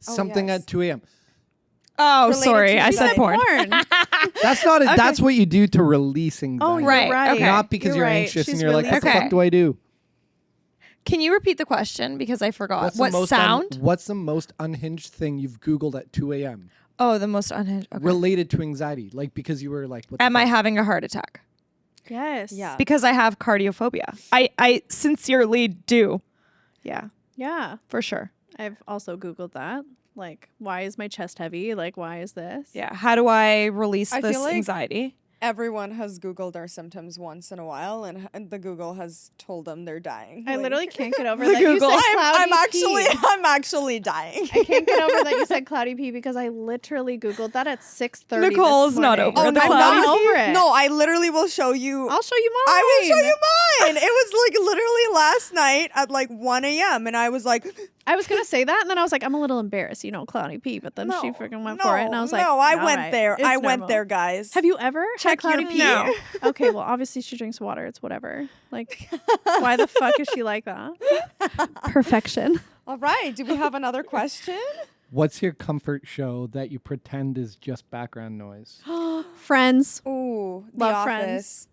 Oh, Something yes. at 2 a.m. Oh, Related sorry. to I said anxiety. porn. That's not. That's what you do to release anxiety. Oh, you're Right, right. okay. Not because You're you're right. anxious She's and you're like, what the releasing- fuck do I do? Can you repeat the question because I forgot? What's What the most sound? what's the most unhinged thing you've Googled at 2 a.m. Oh, the most unhinged. Okay. related to anxiety? Like because you were like, what the Am I fuck? having a heart attack? Yes. Yeah. Because I have cardiophobia. I sincerely do. Yeah, Yeah. for sure. I've also Googled that. Like, why is my chest heavy? Like, why is this? Yeah. How do I release I this feel like- anxiety? Everyone has Googled our symptoms once in a while, and the Google has told them they're dying. I Like- literally can't get over The that you Google. said cloudy pee. I'm actually dying. I can't get over that you said cloudy pee because I literally Googled that at 6:30. Nicole's this not morning. over Oh, the no, I'm cloudy not pee? over it. No, I literally will show you. I'll show you mine. I will show you mine. It was like literally last night at like 1 a.m. and I was like, I was gonna say that, and then I was like, I'm a little embarrassed, cloudy pee. But then she freaking went for it, and I was like, no, I all went right, there. it's I went normal. there, guys. Have you ever Check had cloudy your pee? No. Okay, well, obviously she drinks water. It's whatever. Like, why the fuck is she like that? Perfection. All right. Do we have another question? What's your comfort show that you pretend is just background noise? Friends. Ooh, The Love Office. Friends.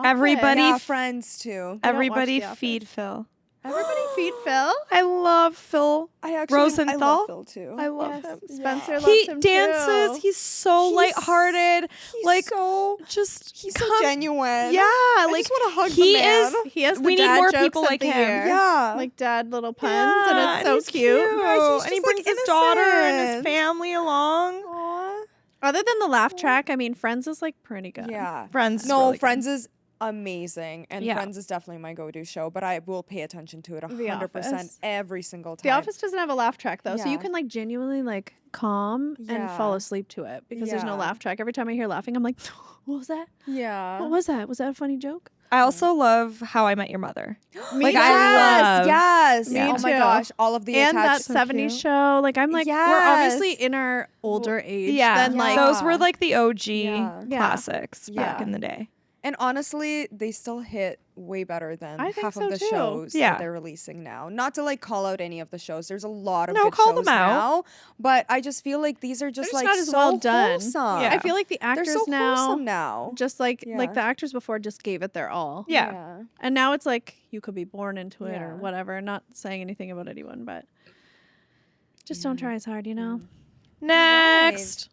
Everybody Yeah, f- Friends too. I don't watch Everybody The Office. feed Phil. Everybody feed Phil. I love Phil. I actually Rosenthal? I love Phil too. I love Yes, him. Spencer loves He him dances. too. He's so He's- lighthearted. He's Like so just he's so come- genuine. Yeah, I like just want to hug he the man. is. He has the We need dad more jokes people of like the him. year. Yeah. Like dad little puns, Yeah, and it's so he's cute. Yeah, he's and he just, like, brings his daughter and his innocent. family along. Aw. Other than the laugh track, I mean, Friends is like pretty good. Yeah. Friends. is No, really good. Friends is amazing, and Yeah. Friends is definitely my go-to show. But I will pay attention to it The 100% Office. every single time. The Office doesn't have a laugh track though, so you Yeah. can like genuinely like calm and fall Yeah. asleep to it because there's no Yeah. laugh track. Every time I hear laughing, I'm like, what was that? Yeah. What was that? Was that a funny joke? I also love How I Met Your Mother. Me Like, too. I love- Yes. Me Oh my too. gosh, all of the And that attached. 70s cute. show. Like I'm like, we're obviously Yes. in our older age. Yeah, Then like those were like the OG Yeah. classics back Yeah. in the day. And honestly, they still hit way better than I think half so of the too. shows Yeah. that they're releasing now. Not to like call out any of the shows. There's a lot of No, good call shows them out. now, but I just feel like these are just They're like not as so well done. wholesome. Yeah. I feel like the They're actors so now wholesome now. just like Yeah. the actors before just gave it their all. Yeah. And now it's like you could be born into it or Yeah. whatever. Not saying anything about anyone, but just don't try as hard, Next.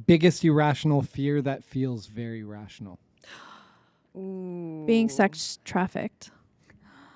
Biggest irrational fear that feels very rational. Ooh. Being sex trafficked.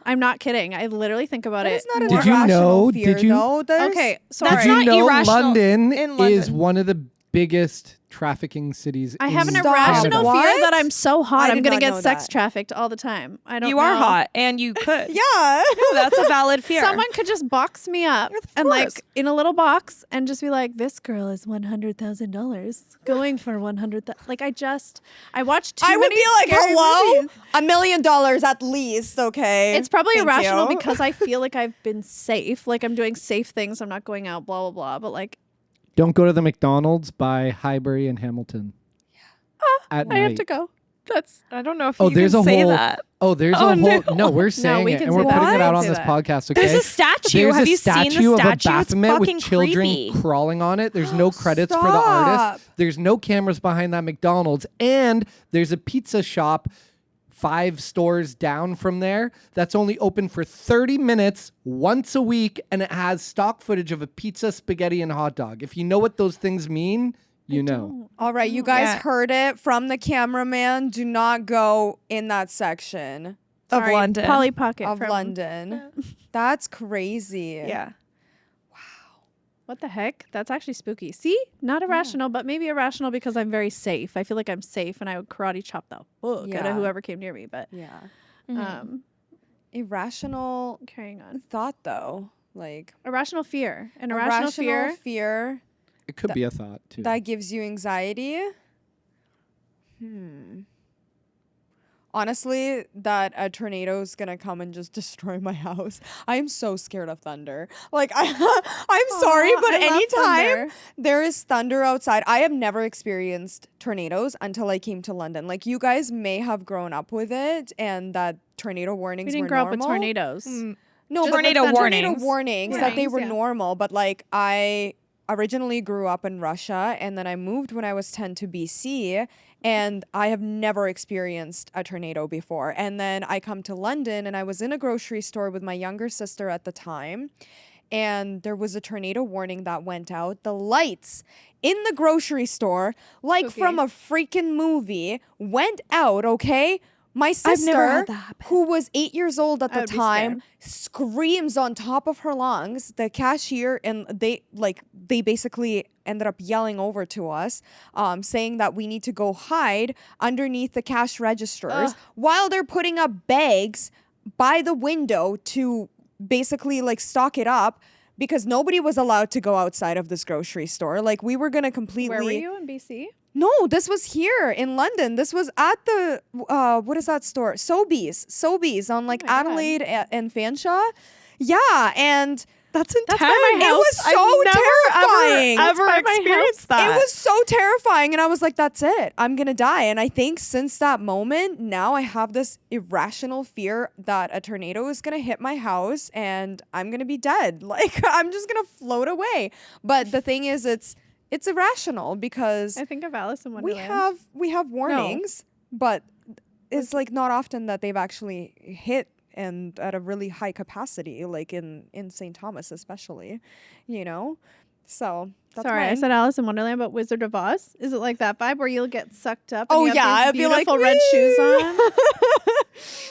I'm not kidding. I literally think about That it. is not an Did you irrational know- fear, did you- though. There's- Okay, That's sorry. Did you not know irrational London in is London. one of the biggest trafficking cities I have an in irrational Canada? fear What? that I'm so hot. I I'm did gonna not get know sex that. trafficked all the time. I don't You are know. hot and you could. Yeah. That's a valid fear. Someone could just box me up Of and course. like in a little box and just be like, "This girl is $100,000 going for 100,000." Like I watched too I would many be like, scary hello? movies. $1 million at least, okay? It's probably Thank irrational you. because I feel like I've been safe. Like I'm doing safe things. I'm not going out. Blah blah blah. But like Don't go to the McDonald's by Highbury and Hamilton. At I have night. to go. I don't know if Oh, you there's can a say whole. that. Oh, there's Oh, a whole. no. No, we're saying we it, can and say we're that. putting it We out can on say this that. podcast. Okay. There's a statue. There's Have a you seen the statue of a statue? It's Baphomet with fucking children creepy. crawling on it. There's no credits for the artist. Stop. There's no cameras behind that McDonald's, and there's a pizza shop 5 stores down from there that's only open for 30 minutes once a week, and it has stock footage of a pizza, spaghetti, and hot dog. If you know what those things mean, you know. All right, you guys Yeah. heard it from the cameraman. Do not go in that section Of sorry, London. Polly Pocket of from London. That's crazy. Yeah. What the heck? That's actually spooky. See, not irrational, but maybe irrational because I'm very safe. I feel like I'm safe, and I would karate chop the fuck out Yeah. of whoever came near me. But Yeah. um, Irrational carrying on. thought though. Like Irrational fear. An irrational fear. fear It could be a thought too. that gives you anxiety. Honestly, that a tornado is gonna come and just destroy my house. I am so scared of thunder. Like I'm sorry, Aw, but I love anytime thunder. there is thunder outside, I have never experienced tornadoes until I came to London. Like you guys may have grown up with it, and that tornado warnings We didn't were grow up normal. with tornadoes. No, Just but tornado the tornado warnings. warnings that they Warnings, were yeah. normal, but like I originally grew up in Russia, and then I moved when I was 10 to BC, and I have never experienced a tornado before. And then I come to London, and I was in a grocery store with my younger sister at the time, and there was a tornado warning that went out. The lights in the grocery store, like Spooky. from a freaking movie, went out, okay? My sister, had that happen. who was 8 years old at I the would be time, screams on top of her lungs. The cashier and they basically ended up yelling over to us, saying that we need to go hide underneath the cash registers while they're putting up bags by the window to basically like stock it up, because nobody was allowed to go outside of this grocery store. Like, we were gonna completely. Where were you in BC? No, this was here in London. This was at the what is that store? Sobeys on like my God. Adelaide and Fanshawe. Yeah, and That's intense. by my house. it was so terrifying. Ever That's by my experienced that? It was so terrifying, and I was like, that's it. I'm going to die. And I think since that moment, now I have this irrational fear that a tornado is going to hit my house and I'm going to be dead. Like, I'm just going to float away. But the thing is, it's irrational because I think of Alice in we Wonderland. have warnings, but it's like not often that they've actually hit and at a really high capacity, like in St. Thomas especially, you know? So that's Sorry, I mine. said Alice in Wonderland, but Wizard of Oz. Is it like that vibe where you'll get sucked up? And Oh, you have yeah, these I'd be like, beautiful red shoes "Wee!" on.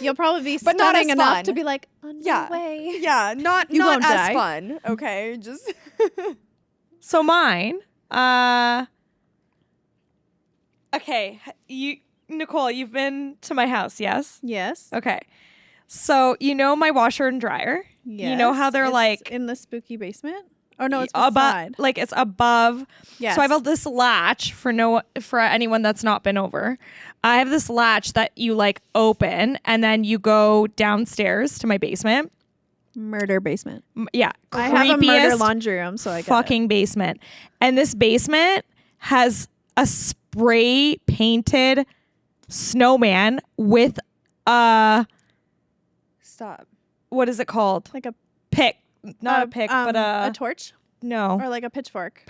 You'll probably be But not stunning as enough fun. to be like, on Yeah. my way. Yeah, not You not won't as die. fun. Okay, just So mine, okay, Nicole, you've been to my house, yes? Yes. Okay. So, you know my washer and dryer? You know how Yes, they're it's like in the spooky basement? Oh no, it's above, beside. like it's above. Yes. So I have this latch for anyone that's not been over. I have this latch that you like open and then you go downstairs to my basement. Murder basement. Yeah, I have a murder creepiest laundry room, so I get fucking basement. And this basement has a spray painted snowman with a stop. what is it called? it. Like a Pick, not a pick, but a torch no or like a pitchfork.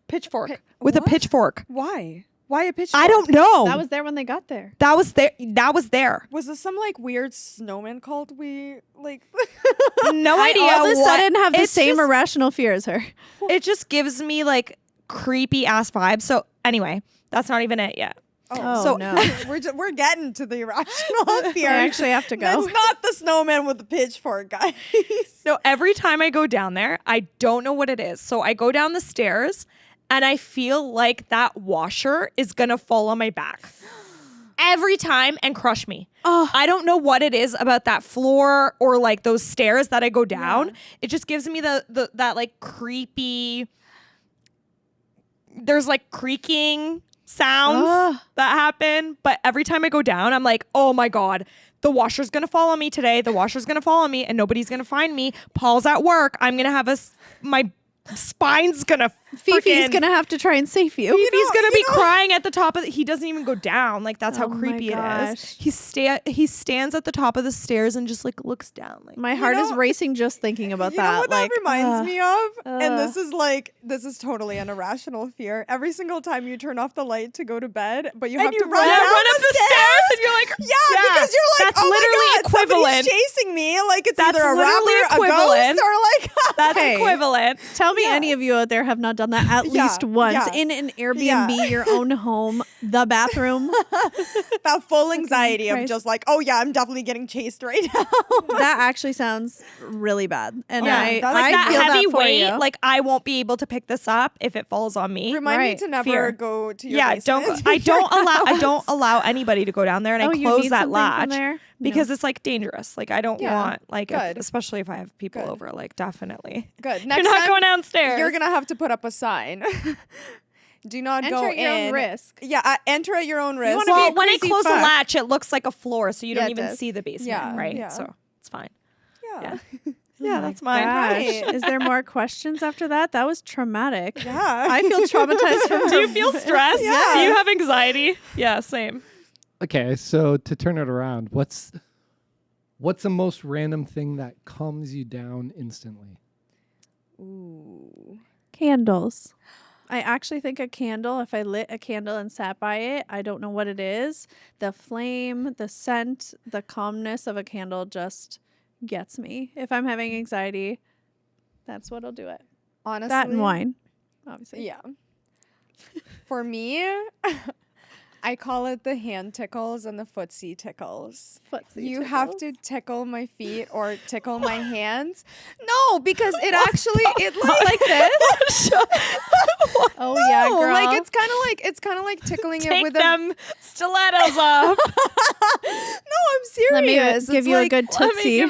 pitchfork with a what? pitchfork. Why? Why a pitchfork? I don't know. That was there when they got there. That was there. That was there. Was this some like weird snowman cult we like? No idea. All of a what- sudden have the it's same just- irrational fear as her. It just gives me like creepy ass vibes. So anyway, that's not even it yet. Oh, So- no. we're getting to the irrational fear. I actually have to go. It's not the snowman with the pitchfork, guys. So every time I go down there, I don't know what it is. So I go down the stairs and I feel like that washer is going to fall on my back every time and crush me. Oh. I don't know what it is about that floor or like those stairs that I go down. It just gives me that like creepy, there's like creaking sounds Ugh. that happen. But every time I go down, I'm like, oh my God, the washer's going to fall on me today. The washer's going to fall on me and nobody's going to find me. Paul's at work. I'm going to have my spine's going to Fifi's gonna have to try and save you. Fifi's gonna be crying at the top of he doesn't even go down. Like that's how Oh my creepy it gosh. is. He stands at the top of the stairs and just like looks down. Like My heart is racing just thinking about You know that. what Like, that reminds me of? And ugh. this is totally an irrational fear. Every single time you turn off the light to go to bed, but you have you to run run down up the stairs and you're like, Yeah, because you're like, that's oh literally my God, equivalent. somebody's chasing me. Like it's That's either a literally robber, a equivalent. ghost, or like That's Hey. equivalent. Tell me any of you out there have not done that at Yeah, least once yeah. in an Airbnb, Yeah. your own home, the bathroom. that full anxiety of Christ. just like, oh yeah, I'm definitely getting chased right now. That actually sounds really bad. And Yeah, I, that's Like I that feel heavy that for weight, you. like I won't be able to pick this up if it falls on me. Remind me Right. to never Fear. go to your Yeah, basement. I don't allow anybody to go down there and Oh, I you close need that something from latch there? because it's like dangerous. Like I don't Yeah, want like good. especially if I have people Good. over, like definitely. Good. You're Next not time, going downstairs. you're gonna have to put up a sign. Do not Enter go at your in. own risk. Yeah, enter at your own risk. wanna be Well, a when I crazy close the fuck. latch, it looks like a floor, so you Yeah, don't it even does. see the basement, Yeah, right? yeah. So it's fine. yeah. Yeah, that's mine. Gosh. Right. Is there more questions after that? That was traumatic. Yeah. I feel traumatized from Do you feel stressed? Yeah. Do you have anxiety? Yeah, same. Okay, so to turn it around, what's the most random thing that calms you down instantly? Ooh. Candles. I actually think a candle, if I lit a candle and sat by it, I don't know what it is. The flame, the scent, the calmness of a candle just gets me. If I'm having anxiety, that's what'll do it. Honestly, That and wine, obviously. Yeah. For me, I call it the hand tickles and the footsie tickles. You have to tickle my feet or tickle my hands. No, because it actually like this. Oh yeah, no, girl. like it's kind of like tickling it Take with them stilettos off. No, I'm serious. Let me It's give you a like- good tootsie.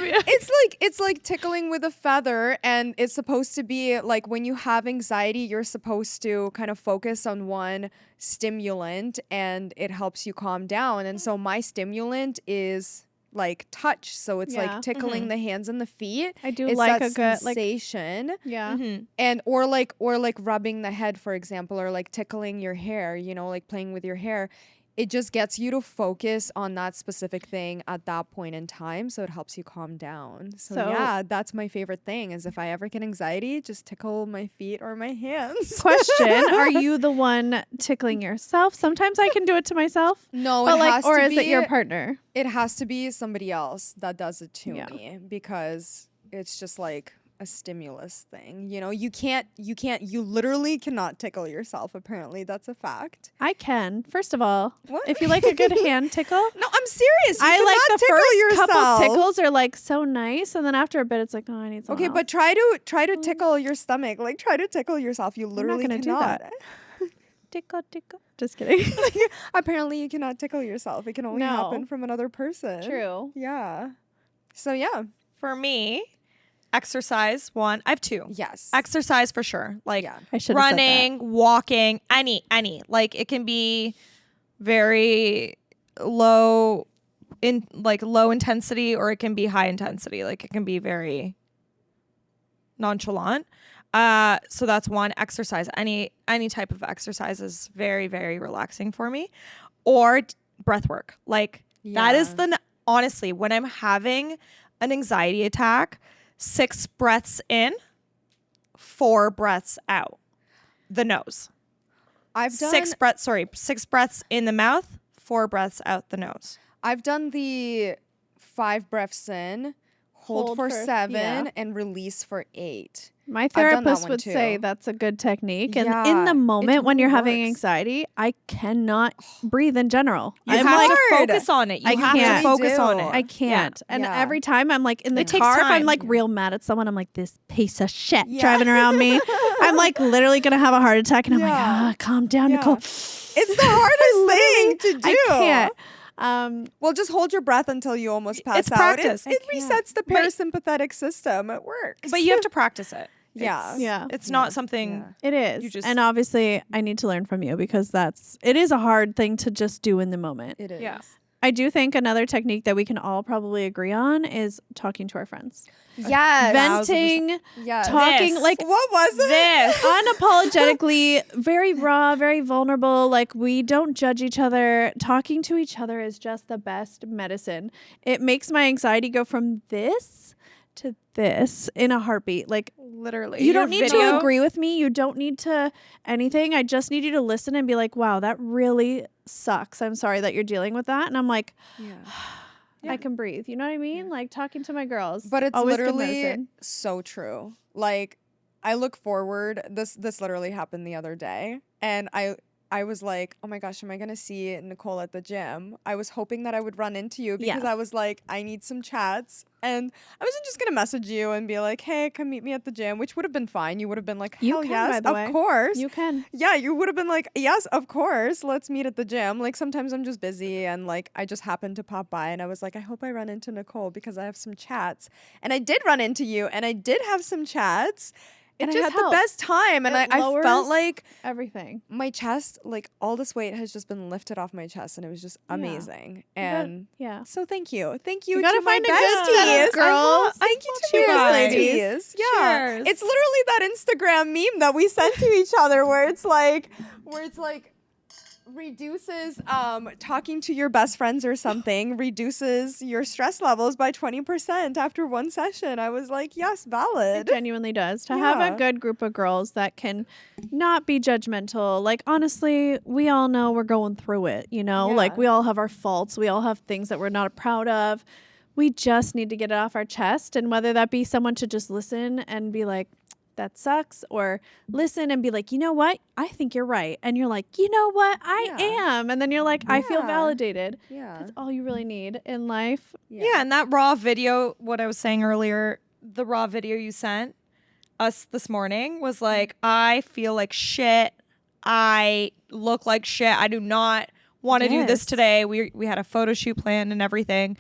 it's like tickling with a feather, and it's supposed to be like when you have anxiety, you're supposed to kind of focus on one stimulant and it helps you calm down. And so my stimulant is like touch, so it's Yeah. like tickling the hands and the feet. I do It's like that a good like sensation. yeah. And or like rubbing the head, for example, or like tickling your hair, you know, like playing with your hair. It just gets you to focus on that specific thing at that point in time, so it helps you calm down. So yeah, that's my favorite thing is if I ever get anxiety, just tickle my feet or my hands. Question: Are you the one tickling yourself? Sometimes I can do it to myself. No, But it like, has or to is be, it your partner? It has to be somebody else that does it to Yeah. me because it's just like a stimulus thing. You know, you literally cannot tickle yourself. Apparently, that's a fact. I can. First of all, What? if you like a good hand tickle, No, I'm serious. You I like cannot the tickle first yourself. couple tickles are like so nice, and then after a bit, it's like, oh, I need something Okay, else. but try to tickle your stomach. Like try to tickle yourself. You literally gonna do cannot. that. tickle. Just kidding. Apparently, you cannot tickle yourself. It can only No. happen from another person. True. Yeah. So yeah. For me, exercise, one. I have two. Yes. Exercise for sure. Like Yeah. I should have said that. running, walking, any. Like it can be very low intensity or it can be high intensity. Like it can be very nonchalant. So that's one. Exercise. Any type of exercise is very, very relaxing for me. Or breath work. Like that is honestly, when I'm having an anxiety attack, 6 breaths in, 4 breaths out the nose. I've done 6 breaths in the mouth, 4 breaths out the nose. I've done the 5 breaths in, hold for 7, yeah. and release for 8. My done that therapist one would say too. that's a good technique. And in Yeah, the it moment when really you're having works. anxiety, I cannot breathe in general. You I'm have like, to hard. focus on it. You I have can't. to focus Really on do. it. I can't. And Yeah. every time I'm like in the It takes car, if I'm time. like real mad at someone, I'm like, this piece of shit Yeah. driving around me. I'm like literally going to have a heart attack. And I'm Yeah. like, calm down, Yeah. Nicole. It's the hardest thing to do. I can't. Well, just hold your breath until you almost pass It's out. practice. It I can't. resets the parasympathetic system. It works. But you have to practice it. Yeah. Yeah. It's not something. Yeah. It is. You just- and obviously, I need to learn from you because it is a hard thing to just do in the moment. It is. Yeah. I do think another technique that we can all probably agree on is talking to our friends. Yes. Venting, Yes. talking, This. like What was it? This. unapologetically, very raw, very vulnerable. Like we don't judge each other. Talking to each other is just the best medicine. It makes my anxiety go from this to this in a heartbeat. Like Literally. you don't Your need video- to agree with me. You don't need to anything. I just need you to listen and be like, wow, that really sucks. I'm sorry that you're dealing with that. And I'm like, Yeah. I can breathe. You know what I mean? Like talking to my girls. But it's always good literally medicine. so true. Like I look forward. This literally happened the other day, and I was like, oh my gosh, am I gonna see Nicole at the gym? I was hoping that I would run into you because Yes. I was like, I need some chats, and I wasn't just gonna message you and be like, hey, come meet me at the gym, which would have been fine. You would have been like, You hell can, yes, by the of way. course. You can. Yeah, you would have been like, yes, of course, let's meet at the gym. Like sometimes I'm just busy and like I just happened to pop by and I was like, I hope I run into Nicole because I have some chats. And I did run into you and I did have some chats. And I just had helps. the best time. And It I felt lowers like Everything. my chest, like all this weight has just been lifted off my chest and it was just amazing. And Yeah. so thank you. Thank you, You gotta to my find a good set of besties. girls. Thank you to Cheers, my ladies. besties. Yeah. Cheers. It's literally that Instagram meme that we sent to each other where it's like reduces talking to your best friends or something reduces your stress levels by 20% after one session. I was like, yes, It valid. genuinely does. To have a Yeah. good group of girls that can not be judgmental. Like, honestly, we all know we're going through it, you know? Like, Yeah. we all have our faults. We all have things that we're not proud of. We just need to get it off our chest. And whether that be someone to just listen and be like, that sucks, or listen and be like, you know what? I think you're right. And you're like, you know what? I Yeah. am. And then you're like, I feel Yeah. validated. Yeah. That's all you really need in life. Yeah, and that raw video, what I was saying earlier, the raw video you sent us this morning was like, I feel like shit. I look like shit. I do not want to do this Yes. today. We had a photo shoot planned and everything.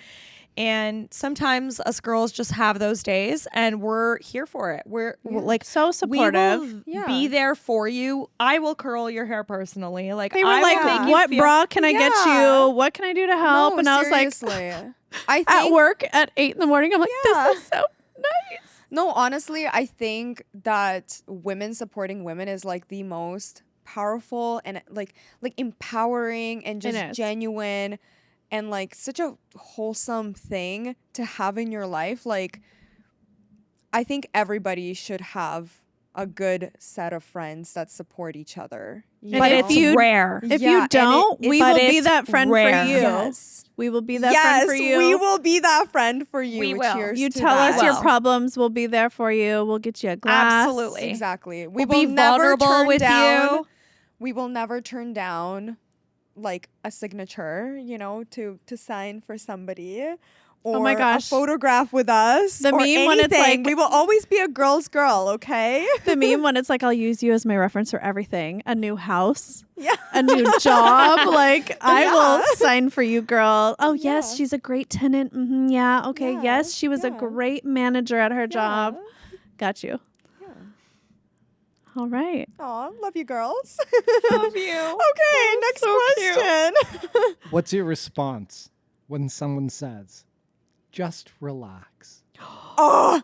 And sometimes us girls just have those days and we're here for it. We're like So supportive. We will Yeah. be there for you. I will curl your hair personally. Like They were I like, will make you what feel- bra can I get Yeah. you? What can I do to help? No, and I was like, seriously. I think at work at 8 in the morning, I'm like, Yeah. this is so nice. No, honestly, I think that women supporting women is like the most powerful and like empowering and It just is. genuine and like such a wholesome thing to have in your life. Like I think everybody should have a good set of friends that support each other. And But if it's you- rare. If Yeah, you and don't, it- we but will be it's that friend rare. for you. Yes. We will be that yes, friend for you. we will be that friend for you. We will. Cheers You to tell us that. your Well. problems. We'll be there for you. We'll get you a glass. Absolutely. Exactly. We'll be vulnerable with you. We will never turn down like a signature, you know, to sign for somebody. Or Oh my gosh. a photograph with us. The or meme when it's anything. like- we will always be a girl's girl, okay? The meme when it's like, I'll use you as my reference for everything. A new house, Yeah. a new job. Like, I Yeah. will sign for you, girl. Oh, yes, Yeah. she's a great tenant. Yeah. Okay. Yeah. Yes, she was a Yeah. great manager at her job. Got you. Yeah. All right. Aw, love you girls. Love you. Okay, next so cute. question. What's your response when someone says, just relax? Oh,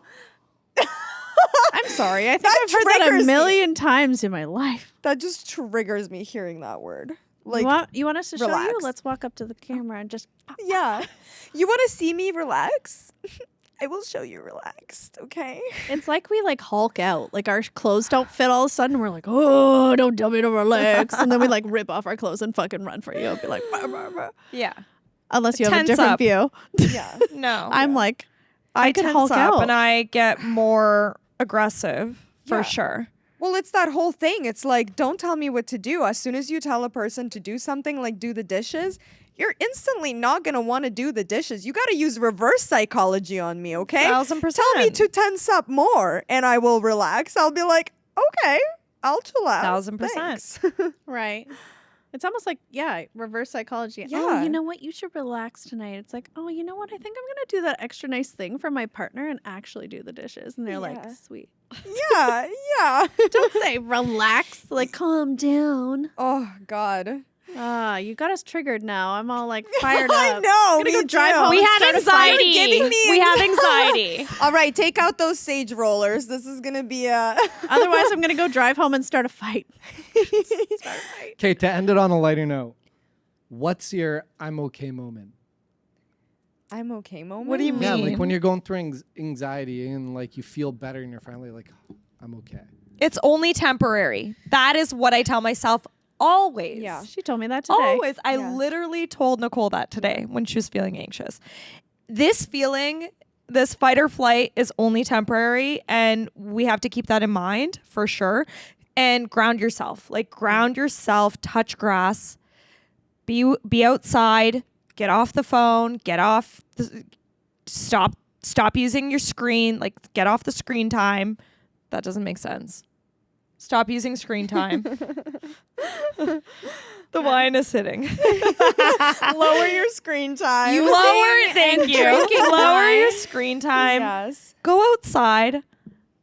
I'm sorry. I think That I've heard that a triggers me. million times in my life. that just triggers me hearing that word. Like, You want us to show you? relax. Let's walk up to the camera and just. yeah. You want to see me relax? I will show you relaxed, okay? It's like we like Hulk out. Like our clothes don't fit all of a sudden. We're like, oh, don't tell me to relax. And then we like rip off our clothes and fucking run for you. I'll be like, "Bah, bah, bah." Yeah. Unless you have a Tense different up. view. Yeah. No. I'm like, I could tense Hulk up out. and I get more aggressive for Yeah. sure. Well, it's that whole thing. It's like, don't tell me what to do. As soon as you tell a person to do something like do the dishes, you're instantly not going to want to do the dishes. You got to use reverse psychology on me, okay? 1000%. Tell me to tense up more and I will relax. I'll be like, okay, I'll chill out. 1000%. Thanks. right. It's almost like, yeah, reverse psychology. Oh, Yeah. you know what? You should relax tonight. It's like, oh, you know what? I think I'm going to do that extra nice thing for my partner and actually do the dishes. And they're like, Yeah. sweet. yeah, yeah. Don't say relax. Like, calm down. Oh, God. You got us triggered now. I'm all like fired I up. know. I'm gonna me go drive too. home We and have start a fire. anxiety. giving me We have anxiety. All right, take out those sage rollers. This is going to be a. Otherwise, I'm gonna go drive home and start a fight. Okay, to end it on a lighter note, what's your I'm okay moment? I'm okay moment. What do you Yeah, like mean? when you're going through anxiety and like you feel better and you're finally like, I'm okay. It's only temporary. That is what I tell myself always. Yeah. She told me that today. Always. I Yeah. literally told Nicole that today when she was feeling anxious. This feeling, this fight or flight is only temporary, and we have to keep that in mind for sure. And ground yourself. Like ground yourself, touch grass, be outside, get off the phone, stop using your screen, like get off the screen time. That doesn't make sense. Stop using screen time. The wine is hitting. Lower your screen time. Thank you. drinking Lower wine. your screen time. Yes. Go outside.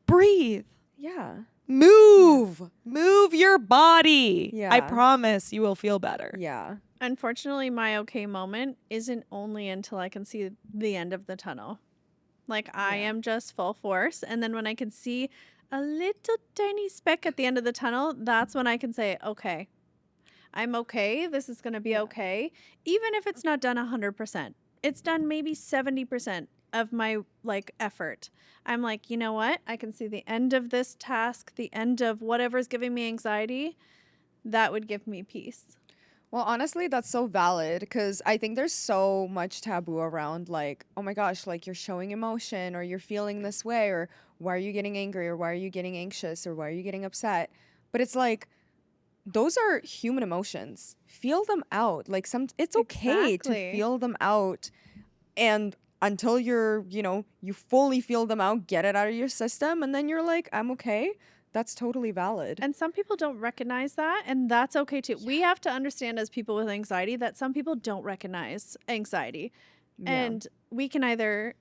Breathe. Yeah. Move your body. Yeah. I promise you will feel better. Yeah. Unfortunately, my okay moment isn't only until I can see the end of the tunnel. Like I am just full force, and then when I can see a little tiny speck at the end of the tunnel, that's when I can say, okay, I'm okay. This is going to be okay. Even if it's not done 100%, it's done maybe 70% of my like effort. I'm like, you know what? I can see the end of this task, the end of whatever's giving me anxiety. That would give me peace. Well, honestly, that's so valid because I think there's so much taboo around like, oh my gosh, like you're showing emotion or you're feeling this way or why are you getting angry or why are you getting anxious or why are you getting upset? But it's like those are human emotions. Feel them out. Like it's okay to Exactly. feel them out and until you're, you fully feel them out, get it out of your system and then you're like, I'm okay. That's totally valid. And some people don't recognize that, and that's okay too. We have to understand as people with anxiety that some people don't recognize anxiety. Yeah. And we can either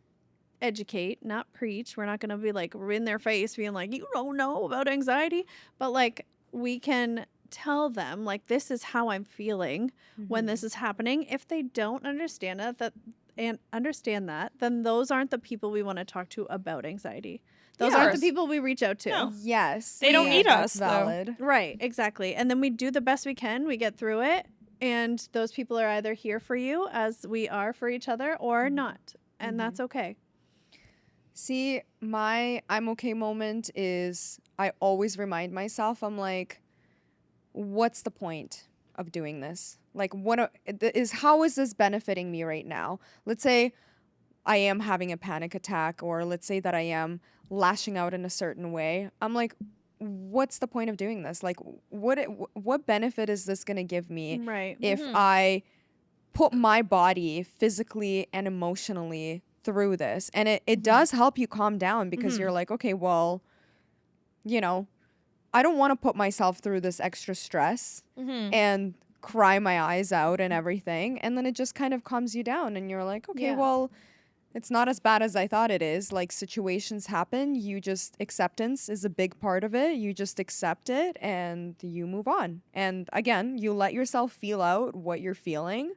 educate, not preach. We're not going to be like in their face being like, you don't know about anxiety. But like we can tell them like, this is how I'm feeling when this is happening. If they don't understand that, then those aren't the people we want to talk to about anxiety. Those aren't the people we reach out to. No. Yes. They don't Yeah, need that's us, though. valid. Right, exactly. And then we do the best we can. We get through it. And those people are either here for you as we are for each other or not. And that's okay. See, my I'm okay moment is I always remind myself, I'm like, what's the point of doing this? Like, how is this benefiting me right now? Let's say I am having a panic attack, or let's say that I am lashing out in a certain way. I'm like, what's the point of doing this? Like, what benefit is this going to give me Right. if I put my body physically and emotionally through this? And it does help you calm down because you're like, okay, well, I don't want to put myself through this extra stress and cry my eyes out and everything. And then it just kind of calms you down and you're like, okay, well, it's not as bad as I thought it is. Like situations happen. Acceptance is a big part of it. You just accept it and you move on. And again, you let yourself feel out what you're feeling,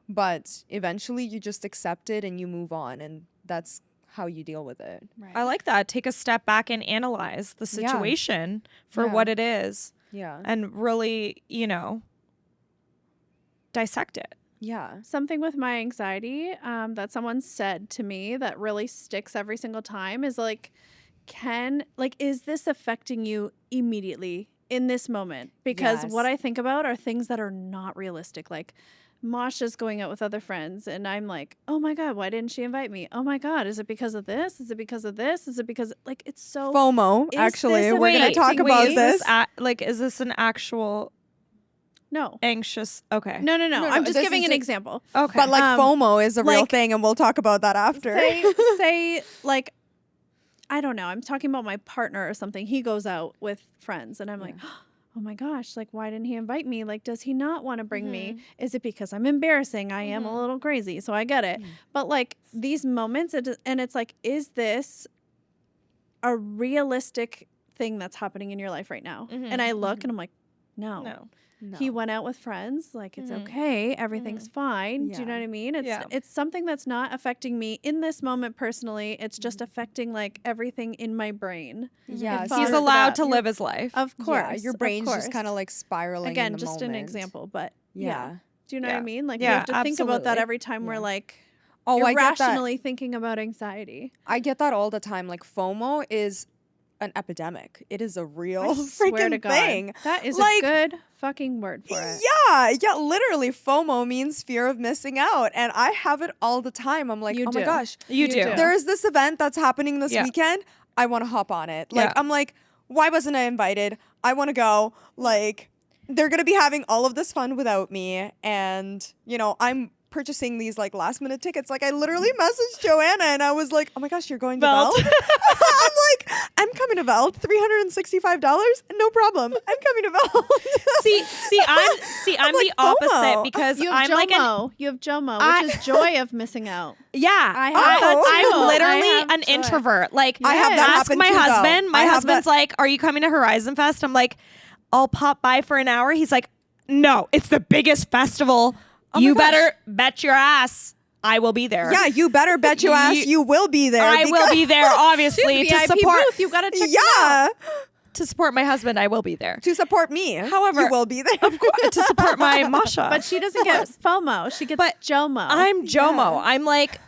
but eventually you just accept it and you move on. And that's how you deal with it. Right. I like that. Take a step back and analyze the situation for what it is. Yeah. And really, dissect it. Yeah. Something with my anxiety that someone said to me that really sticks every single time is like, is this affecting you immediately in this moment? Because what I think about are things that are not realistic. Like Masha's going out with other friends and I'm like, oh my God, why didn't she invite me? Oh my God, is it because of this? Is it because of this? Is it because like it's so FOMO, actually. We're going to talk affecting about me? this. Is this an actual No. anxious? Okay. No. I'm just this giving is an just- example. Okay. But like FOMO is a real like- thing and we'll talk about that after. Say like, I don't know. I'm talking about my partner or something. He goes out with friends and I'm like, oh my gosh, like, why didn't he invite me? Like, does he not want to bring me? Is it because I'm embarrassing? I am a little crazy. So I get it. But like these moments, and it's like, is this a realistic thing that's happening in your life right now? And I look and I'm like, no. He went out with friends. Like, it's okay. Everything's fine. Do you know what I mean? It's something that's not affecting me in this moment personally. It's just affecting like everything in my brain. Yeah. It so He's follows allowed up. to live his life. Of course. Yeah, your of brain's just course. kind of like spiraling Again, in the just an moment. example, but Yeah. do you know what I Yeah. mean? Like Yeah, we have to think about that absolutely. every time we're like Oh, I get that. irrationally thinking about anxiety. I get that all the time. Like FOMO is an epidemic. It is a real I swear freaking to God, thing. that is Like, a good fucking word for it. Yeah, literally FOMO means fear of missing out. And I have it all the time. I'm like, You oh my do. gosh, You do. there's this event that's happening this Yeah. weekend. I want to hop on it. Like, Yeah. I'm like, why wasn't I invited? I want to go. Like, they're going to be having all of this fun without me. And, I'm purchasing these like last minute tickets. Like I literally messaged Joanna and I was like, oh my gosh, you're going to Veld. Veld? I'm like, I'm coming to Veld, $365. No problem. I'm coming to Veld. I'm like, the opposite FOMO. because You have I'm like JOMO. You have JOMO, which is joy of missing out. I have that too. I'm literally I have an joy. introvert. Like I have that ask happen my too, though. husband. My I have husband's that- like, "Are you coming to Horizon Fest?" I'm like, "I'll pop by for an hour." He's like, "No, it's the biggest festival. You my gosh. better bet your ass I will be there." Yeah, you better bet your ass you will be there. I will be there, obviously, to VIP support booth. You gotta check it out. to support my husband, I will be there. To support me. However, you will be there. Of course, to support my Masha. But she doesn't get FOMO. She gets JOMO. I'm JOMO. Yeah. I'm like,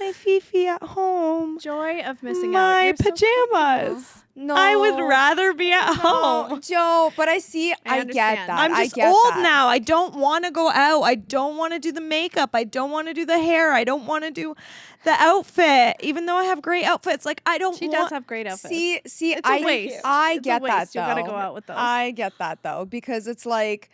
my Fifi at home. Joy of missing out. My You're so pajamas. No. I would rather be at home. Joe, but I get understand. that. I'm I just get old that. now. I don't want to go out. I don't want to do the makeup. I don't want to do the hair. I don't want to do the outfit. Even though I have great outfits, like I don't. She does have great outfits. See, It's a waste. I It's a get that waste. though. You gotta go out with those. I get that though because it's like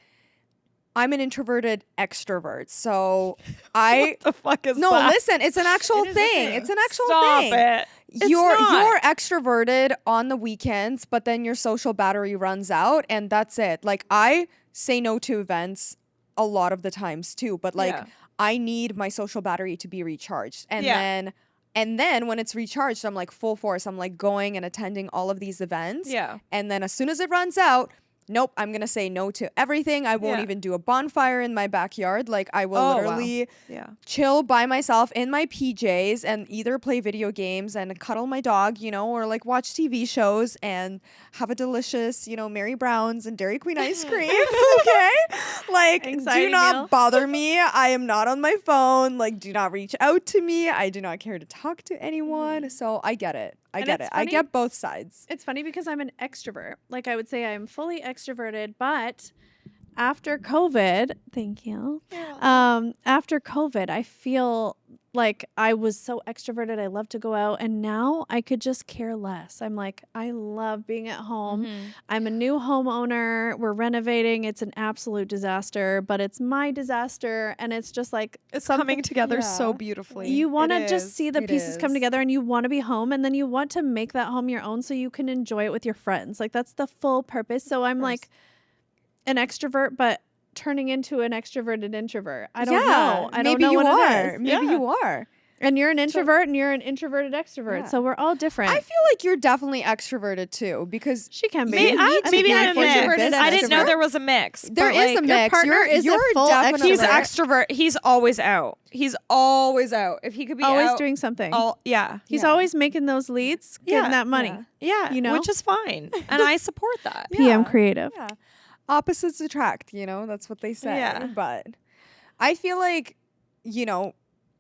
I'm an introverted extrovert, so What the fuck is no. that? Listen, it's an actual It is a thing. thing. It's an actual Stop thing. it. It's You're not. extroverted on the weekends, but then your social battery runs out, and that's it. Like I say no to events a lot of the times too, but like Yeah. I need my social battery to be recharged, and Yeah. then when it's recharged, I'm like full force. I'm like going and attending all of these events, Yeah. and then as soon as it runs out. Nope, I'm gonna say no to everything. I won't Yeah. even do a bonfire in my backyard. Like I will Oh, wow. literally Yeah. chill by myself in my PJs and either play video games and cuddle my dog, or like watch TV shows and have a delicious, Mary Brown's and Dairy Queen ice cream. Okay? Like, Anxiety do not meal. bother me. I am not on my phone. Like, do not reach out to me. I do not care to talk to anyone. So I get it. I And get it's it. I funny- get both sides. It's funny because I'm an extrovert. Like I would say I'm fully extroverted, but after COVID, thank you. After COVID, I feel like I was so extroverted. I love to go out, and now I could just care less. I'm like, I love being at home. I'm a new homeowner. We're renovating. It's an absolute disaster, but it's my disaster, and it's just like It's something- coming together so Yeah. beautifully. You want to It just is. see the It pieces come is. together, and you want to be home, and then you want to make that home your own so you can enjoy it with your friends. Like that's the full purpose. So I'm like an extrovert, but turning into an extroverted introvert. I don't know. I don't maybe know you what are. it is. Maybe you are. And you're an introvert, and you're an introverted extrovert. Yeah. So we're all different. I feel like you're definitely extroverted too because she can be. Maybe, You need to maybe be I'm a introverted mix. and I didn't know extrovert. there was a mix. there but, is like, a mix. partner is a you're full definitely He's extrovert. extrovert. He's always out. He's always out. If he could be always out, doing something. yeah. He's Yeah. always making those leads, getting Yeah. that money. Yeah. Yeah, You know? which is fine. And I support that. PM Yeah. creative. Yeah. Opposites attract, that's what they say. Yeah. But I feel like,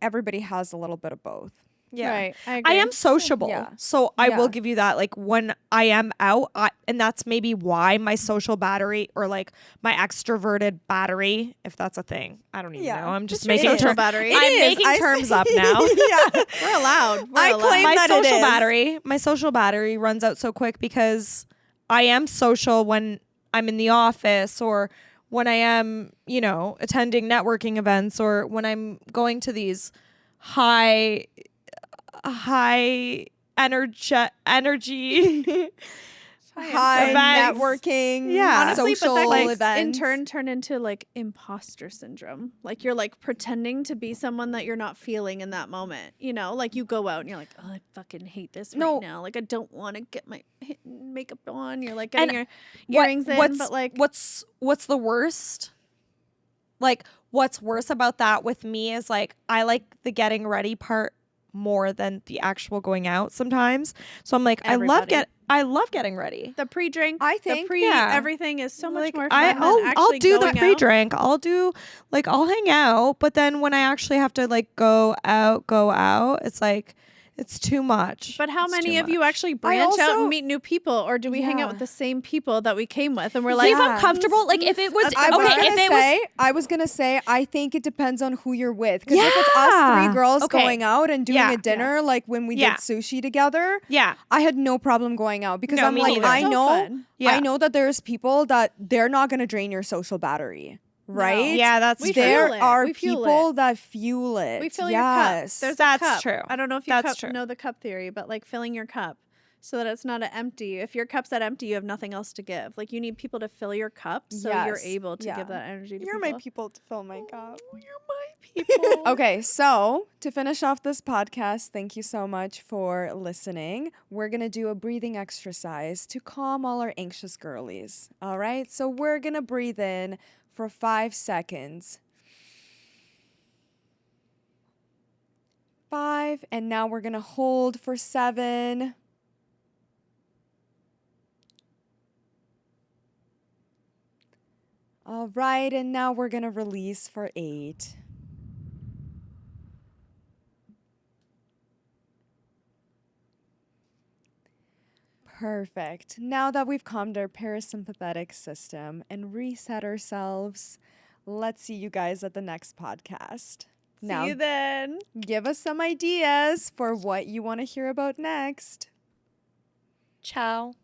everybody has a little bit of both. Yeah. Right. I I agree. am sociable. Yeah. So I Yeah. will give you that. Like when I am out, and that's maybe why my social battery or like my extroverted battery, if that's a thing. I don't even Yeah. know. I'm just It's making social terms. battery. It I'm is. making I terms see- up now. Yeah. We're allowed. We're I allowed. claim my that it social is. my social battery runs out so quick because I am social when I'm in the office or when I am, attending networking events or when I'm going to these high energy High events. networking, Yeah. Honestly, social but that like events. in turn into like imposter syndrome. Like you're like pretending to be someone that you're not feeling in that moment. Like you go out and you're like, oh, I fucking hate this No. right now. Like I don't want to get my makeup on. You're like And getting your earrings in, what's, but like what's the worst? Like what's worse about that with me is like I like the getting ready part more than the actual going out sometimes. So I'm like Everybody. I love getting ready. the pre-drink, I think, the yeah. everything is so much Like, more fun than I'll actually do the going out. pre-drink. I'll hang out, but then when I actually have to like go out, it's like it's too much. But how It's many too of you much. actually branch out also- and meet new people, or do we hang out Yeah. with the same people that we came with, and we're See like, if I'm comfortable. Like if it was I was gonna say, I think it depends on who you're with. Because if it's us Yeah. three girls Okay. going out and doing Yeah. a dinner, like when we Yeah. did sushi together, yeah. I had no problem going out because No, I'm me like, neither. I So know, fun. Yeah. I know that there's people that they're not gonna drain your social battery, right? Yeah, that's We true. fuel There it. are We fuel people that fuel it. we fill your cup. Yes. There's That's a cup. true. I don't know if you That's true. know the cup theory, but like filling your cup so that it's not an empty. If your cup's at empty, you have nothing else to give. Like you need people to fill your cup so you're Yes. able to Yeah. give that energy to You're people. my people to fill my cup. You're my people. Okay, so to finish off this podcast, thank you so much for listening. We're going to do a breathing exercise to calm all our anxious girlies. All right, so we're going to breathe in for 5 seconds. 5, and now we're going to hold for 7, All right, and now we're going to release for 8. Perfect. Now that we've calmed our parasympathetic system and reset ourselves, let's see you guys at the next podcast. See you then. Give us some ideas for what you want to hear about next. Ciao.